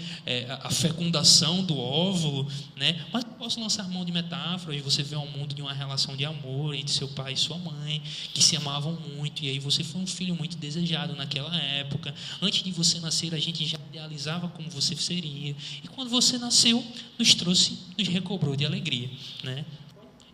a fecundação do óvulo, né? Mas posso lançar mão de metáforas. Você vê um mundo de uma relação de amor entre seu pai e sua mãe, que se amavam muito, e aí você foi um filho muito desejado naquela época. Antes de você nascer, a gente já idealizava como você seria, e quando você nasceu, nos recobrou de alegria, né?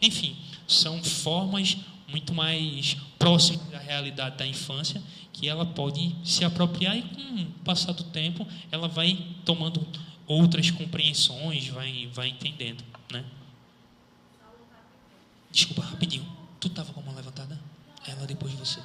Enfim, são formas muito mais próximas da realidade da infância, que ela pode se apropriar e com o passar do tempo ela vai tomando outras compreensões, vai entendendo, né? Desculpa, rapidinho. Tu estava com a mão levantada? Ela depois de você.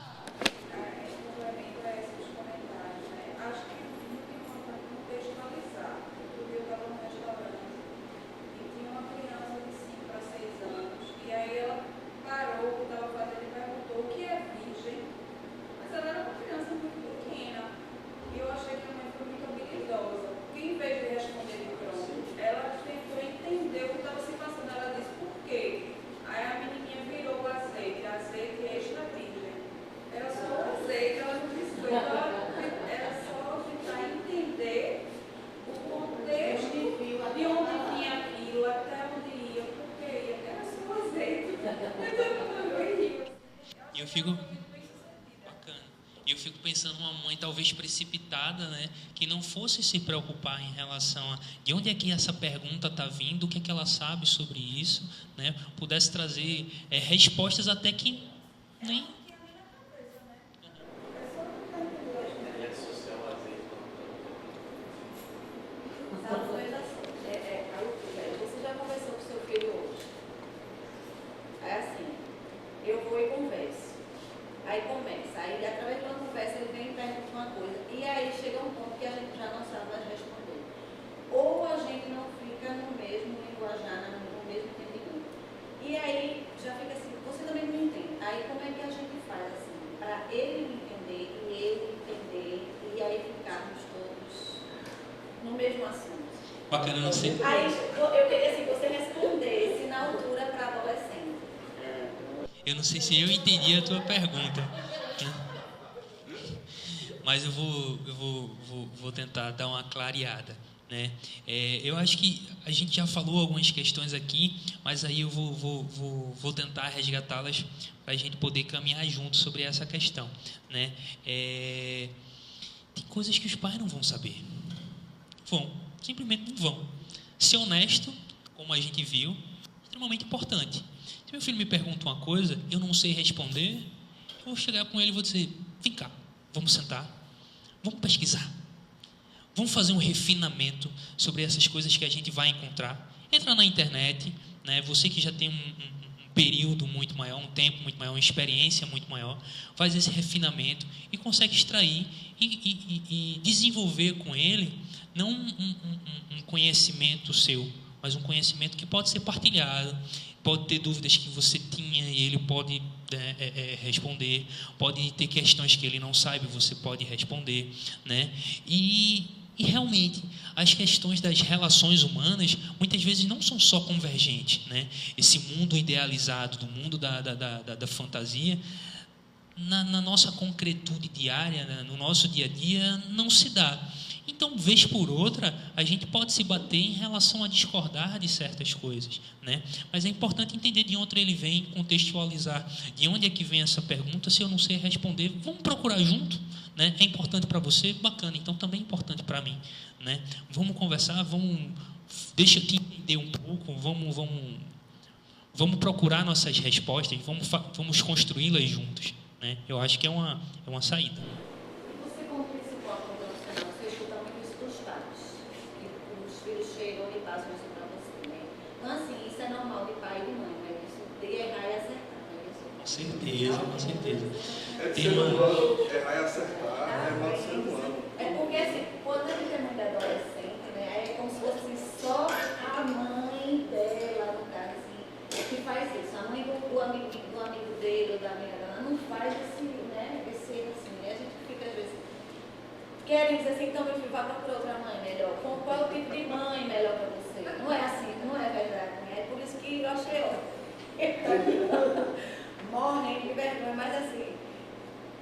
Eu fico pensando uma mãe talvez precipitada, né, que não fosse se preocupar em relação a de onde é que essa pergunta está vindo, o que é que ela sabe sobre isso, né, pudesse trazer respostas até que nem... Você já conversou com seu filho hoje? É assim, eu vou e converso. Aí começa, aí através de uma conversa ele vem e pergunta uma coisa. E aí chega um ponto que a gente já não sabe mais responder. assunto. Bacana, não sei. Aí eu queria assim, que você respondesse na altura para adolescente. Eu não sei se eu entendi a tua pergunta, né? Mas eu vou tentar dar uma clareada, né? Eu acho que a gente já falou algumas questões aqui, mas aí eu vou tentar resgatá-las para a gente poder caminhar junto sobre essa questão, né? Tem coisas que os pais não vão saber. Simplesmente não vão. Ser honesto, como a gente viu, é extremamente importante. Se meu filho me pergunta uma coisa, eu não sei responder, eu vou chegar com ele e vou dizer: vem cá, vamos sentar, vamos pesquisar, vamos fazer um refinamento sobre essas coisas que a gente vai encontrar. Entra na internet, né? Você que já tem um período muito maior, um tempo muito maior, uma experiência muito maior, faz esse refinamento e consegue extrair e desenvolver com ele não um conhecimento seu, mas um conhecimento que pode ser partilhado. Pode ter dúvidas que você tinha e ele pode responder, pode ter questões que ele não sabe, você pode responder, né? E realmente as questões das relações humanas muitas vezes não são só convergentes, né? Esse mundo idealizado, do mundo da fantasia, na nossa concretude diária, né? No nosso dia a dia, não se dá. Então, vez por outra, a gente pode se bater em relação a discordar de certas coisas, né? Mas é importante entender de onde ele vem, contextualizar de onde é que vem essa pergunta. Se eu não sei responder, vamos procurar junto, né? É importante para você? Bacana, então também é importante para mim, né? Vamos conversar, deixa eu te entender um pouco, vamos procurar nossas respostas, vamos construí-las juntos, né? Eu acho que é uma saída. Assim, isso é normal de pai e de mãe, né? Isso de errar e acertar, né? Com certeza. Ser humano, errar e acertar, é mal ser humano. É porque, assim, quando a gente é muito adolescente, né? É como se fosse só a mãe dela, no caso, assim, que faz isso. A mãe do amigo dele ou da amiga dela não faz assim, né? A gente fica, às vezes, querem dizer assim, então, meu filho, vai procurar outra mãe melhor. Qual é o tipo de mãe melhor para você? Não é assim, não é verdade, né? É por isso que eu achei, morrem de vergonha, mas assim,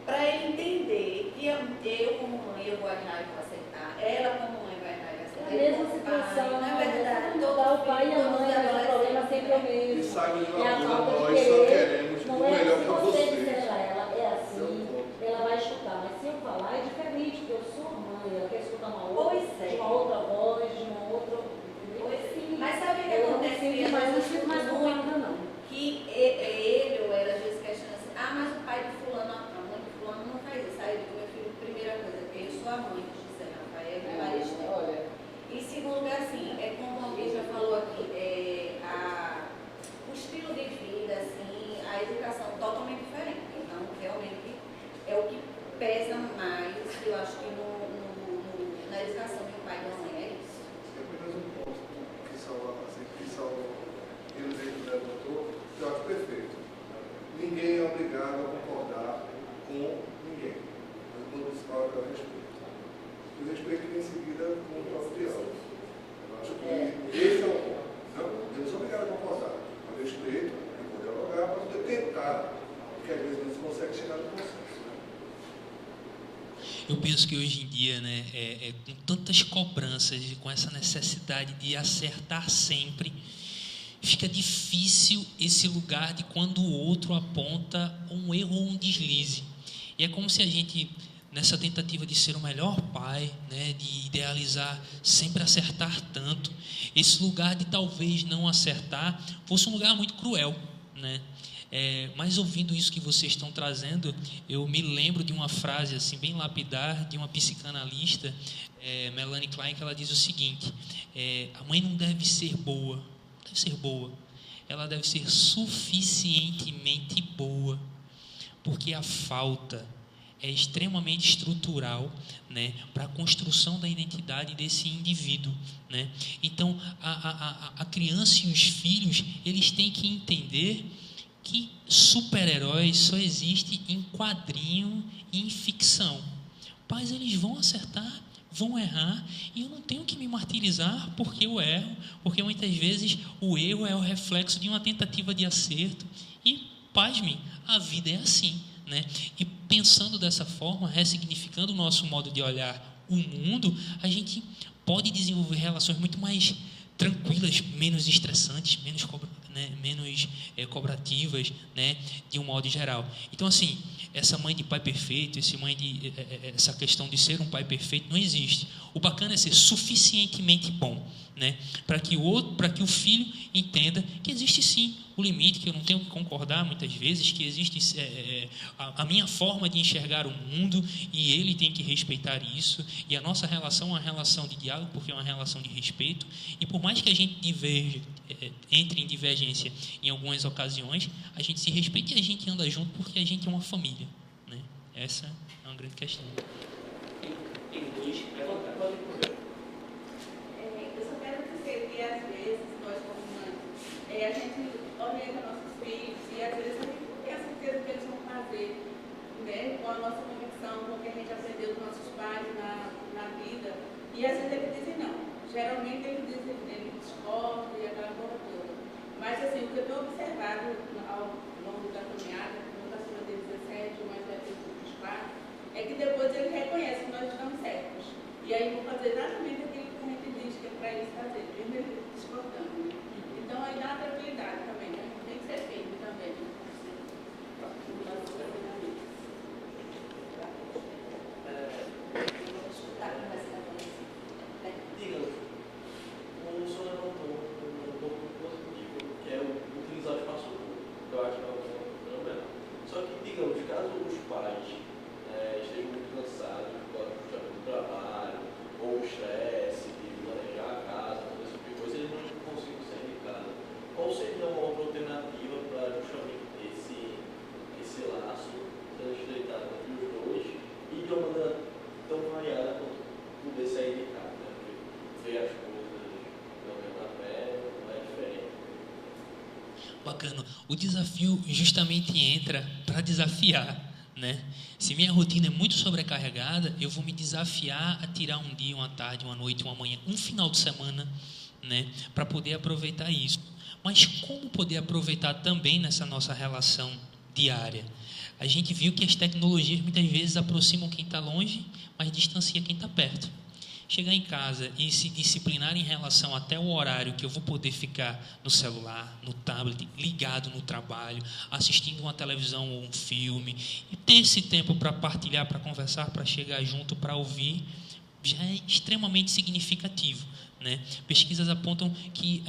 para ele entender que eu como mãe, eu vou errar e vou acertar, ela como mãe vai errar e vai acertar. A mesma situação, não é verdade? Todo o pai e a mãe, o problema sempre é o mesmo. E sabe de É uma a coisa, falta de nós só querer. queremos Não o é melhor se para você vocês. dizer a ela, é assim, ela vai escutar. Mas se eu falar, é diferente, porque eu sou a mãe, ela quer escutar uma outra, de uma outra voz, de uma outra... Mas sabe o que Eu não acontece? sinto mais, não sinto mais culpada, não. Que ele ou ela às vezes questiona assim, mas o pai de fulano, a mãe de fulano não faz isso. Aí eu digo, meu filho, primeira coisa, que eu sou a mãe de José Rafael e Maristela. Olha. E segundo lugar, assim, é como alguém já falou aqui, o estilo de vida, assim, a educação totalmente diferente. Então, realmente, é o que pesa mais, eu acho que na educação de um pai e de uma mãe, é isso. É apenas um ponto que ele mesmo levantou, que eu acho perfeito. Ninguém é obrigado a concordar com ninguém. Mas o ponto principal é o respeito. E o respeito vem em seguida com o próprio diálogo. Eu acho que esse é o ponto. Não sou obrigado a concordar. Mas respeito, eu vou dialogar para poder tentar, porque às vezes não se consegue chegar no consenso. Eu penso que hoje em dia, né, com tantas cobranças e com essa necessidade de acertar sempre, fica difícil esse lugar de quando o outro aponta um erro ou um deslize. E é como se a gente, nessa tentativa de ser o melhor pai, né, de idealizar sempre acertar tanto, esse lugar de talvez não acertar fosse um lugar muito cruel, né? Mas ouvindo isso que vocês estão trazendo, eu me lembro de uma frase assim bem lapidar de uma psicanalista, Melanie Klein, que ela diz o seguinte: a mãe não deve ser boa, ela deve ser suficientemente boa, porque a falta é extremamente estrutural, né, para a construção da identidade desse indivíduo, né? Então a criança e os filhos, eles têm que entender que super-heróis só existem em quadrinho e em ficção. Pais, eles vão acertar, vão errar e eu não tenho que me martirizar porque eu erro, porque muitas vezes o erro é o reflexo de uma tentativa de acerto. E, pasmem, a vida é assim, né? E pensando dessa forma, ressignificando o nosso modo de olhar o mundo, a gente pode desenvolver relações muito mais tranquilas, menos estressantes, menos cobrativas, né, de um modo geral. Então, assim, essa mãe de pai perfeito, essa questão de ser um pai perfeito não existe. O bacana é ser suficientemente bom, né, para que o filho entenda que existe sim o limite, que eu não tenho que concordar muitas vezes, que existe a minha forma de enxergar o mundo e ele tem que respeitar isso, e a nossa relação é uma relação de diálogo, porque é uma relação de respeito, e por mais que a gente entre em divergência em algumas ocasiões, a gente se respeita e a gente anda junto porque a gente é uma família, né? Essa é uma grande questão. Tem dois, eu só quero dizer que às vezes nós como mães, a gente orienta nossos filhos e às vezes a gente não tem a certeza do que eles vão fazer, né, com a nossa convicção, com o que a gente aprendeu dos nossos pais na vida, e às vezes eles dizem não. Geralmente eles dizem, eles discordam e aquela coisa toda. Mas assim, o que eu tenho observado ao longo da caminhada, no acima de 17, o mais velho de 24, é que depois eles reconhecem que nós estamos certos. E aí vão fazer exatamente aquilo que a gente diz que é para eles fazer, mesmo eles discordando. Né? Então aí dá uma tranquilidade também, né? Tem que ser firme também. Né? O senhor levantou um ponto positivo, que é utilizar o espaço público. Eu acho que é um problema. Só que, digamos, caso os pais estejam muito cansados do trabalho, ou o estresse de manejar a casa, todo esse tipo de coisa, eles não conseguem sair de casa. Qual seria uma outra alternativa para justamente esse laço ser estreitado entre os dois e de uma maneira tão variada quanto poder sair de casa, né? Porque ver as coisas não é na pé, não é diferente. Bacana. O desafio justamente entra para desafiar, né? Se minha rotina é muito sobrecarregada, eu vou me desafiar a tirar um dia, uma tarde, uma noite, uma manhã, um final de semana, né, para poder aproveitar isso. Mas como poder aproveitar também nessa nossa relação diária? A gente viu que as tecnologias muitas vezes aproximam quem está longe, mas distancia quem está perto. Chegar em casa e se disciplinar em relação até o horário que eu vou poder ficar no celular, no tablet, ligado no trabalho, assistindo uma televisão ou um filme, e ter esse tempo para partilhar, para conversar, para chegar junto, para ouvir, já é extremamente significativo, né? Pesquisas apontam que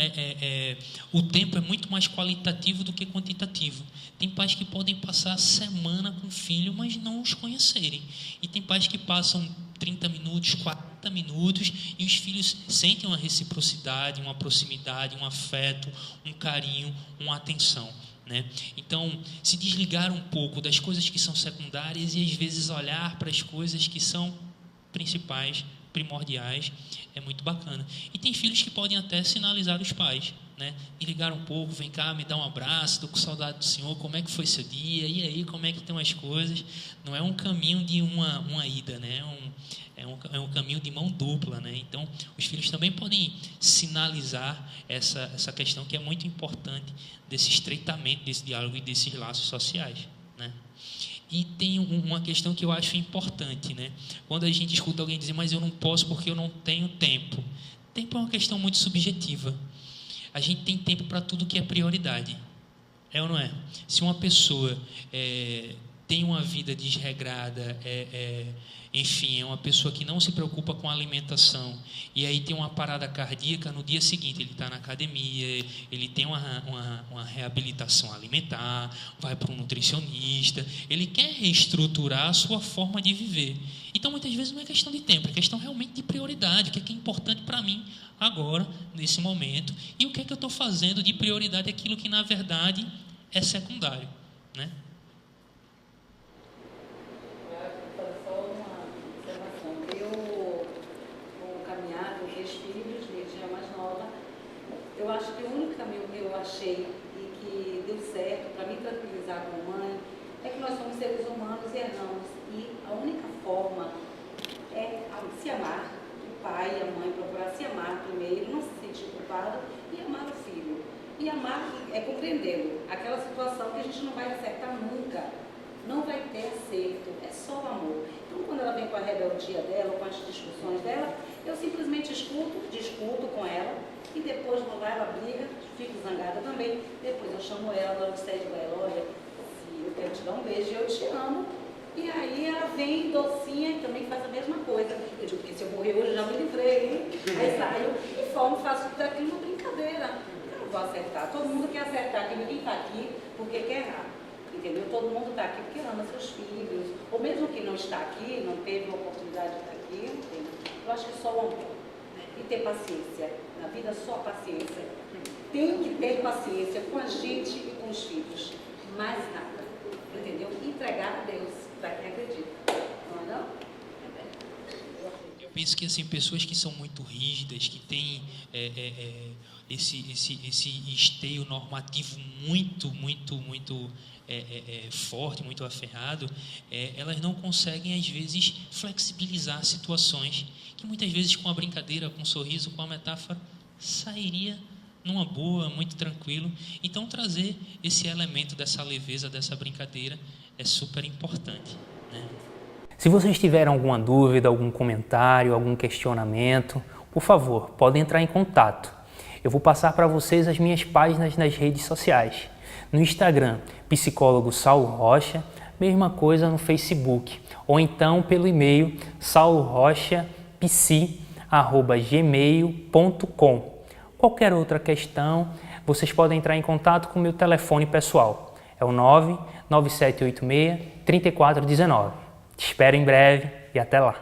o tempo é muito mais qualitativo do que quantitativo. Tem pais que podem passar semana com o filho, mas não os conhecerem. E tem pais que passam 30 minutos, 40 minutos, e os filhos sentem uma reciprocidade, uma proximidade, um afeto, um carinho, uma atenção, né? Então, se desligar um pouco das coisas que são secundárias e às vezes olhar para as coisas que são principais, primordiais, é muito bacana. E tem filhos que podem até sinalizar os pais, né? E ligar um pouco, vem cá, me dá um abraço, estou com saudade do senhor, como é que foi seu dia, e aí, como é que estão as coisas? Não é um caminho de uma ida, né? É um caminho de mão dupla, né? Então, os filhos também podem sinalizar essa questão que é muito importante desse estreitamento, desse diálogo e desses laços sociais, né? E tem uma questão que eu acho importante, né? Quando a gente escuta alguém dizer, mas eu não posso porque eu não tenho tempo. Tempo é uma questão muito subjetiva. A gente tem tempo para tudo que é prioridade. É ou não é? Se uma pessoa tem uma vida desregrada, enfim, é uma pessoa que não se preocupa com a alimentação, e aí tem uma parada cardíaca, no dia seguinte ele está na academia, ele tem uma reabilitação alimentar, vai para um nutricionista, ele quer reestruturar a sua forma de viver. Então, muitas vezes não é questão de tempo, é questão realmente de prioridade, o que é importante para mim agora, nesse momento, e o que é que eu estou fazendo de prioridade, aquilo que na verdade é secundário, né? Eu acho que o único caminho que eu achei e que deu certo para me tranquilizar como mãe é que nós somos seres humanos e erramos. E a única forma é se amar, pai e a mãe procurar se amar primeiro, não se sentir culpado e amar o filho. E amar é compreendê-lo. Aquela situação que a gente não vai acertar nunca. Não vai ter acerto, é só o amor. Então, quando ela vem com a rebeldia dela, com as discussões dela, eu simplesmente discuto com ela e depois não vai, ela briga, fico zangada também. Depois eu chamo ela, logo cedo ela, olha, eu quero te dar um beijo, eu te amo. E aí ela vem docinha e também faz a mesma coisa. Eu digo, porque se eu morrer hoje eu já me livrei, hein? Aí saio e faço tudo aquilo uma brincadeira. Eu não vou acertar, todo mundo quer acertar aqui, ninguém está aqui porque quer errar. Entendeu? Todo mundo está aqui porque ama seus filhos, ou mesmo que não está aqui, não teve a oportunidade de estar aqui, entendeu? Eu acho que só o amor. E ter paciência. Na vida, só paciência. Tem que ter paciência com a gente e com os filhos. Mais nada. Entendeu? Entregar a Deus, para quem acredita. Não é não? Eu penso que assim, pessoas que são muito rígidas, que têm esse esteio normativo muito forte, muito aferrado, elas não conseguem, às vezes, flexibilizar situações que muitas vezes com a brincadeira, com um sorriso, com a metáfora, sairia numa boa, muito tranquilo. Então, trazer esse elemento dessa leveza, dessa brincadeira, é super importante, né? Se vocês tiverem alguma dúvida, algum comentário, algum questionamento, por favor, podem entrar em contato. Eu vou passar para vocês as minhas páginas nas redes sociais. No Instagram, psicólogo Saulo Rocha, mesma coisa no Facebook, ou então pelo e-mail saulorochapsi@gmail.com. Qualquer outra questão, vocês podem entrar em contato com o meu telefone pessoal. É o 99786-3419. Te espero em breve e até lá.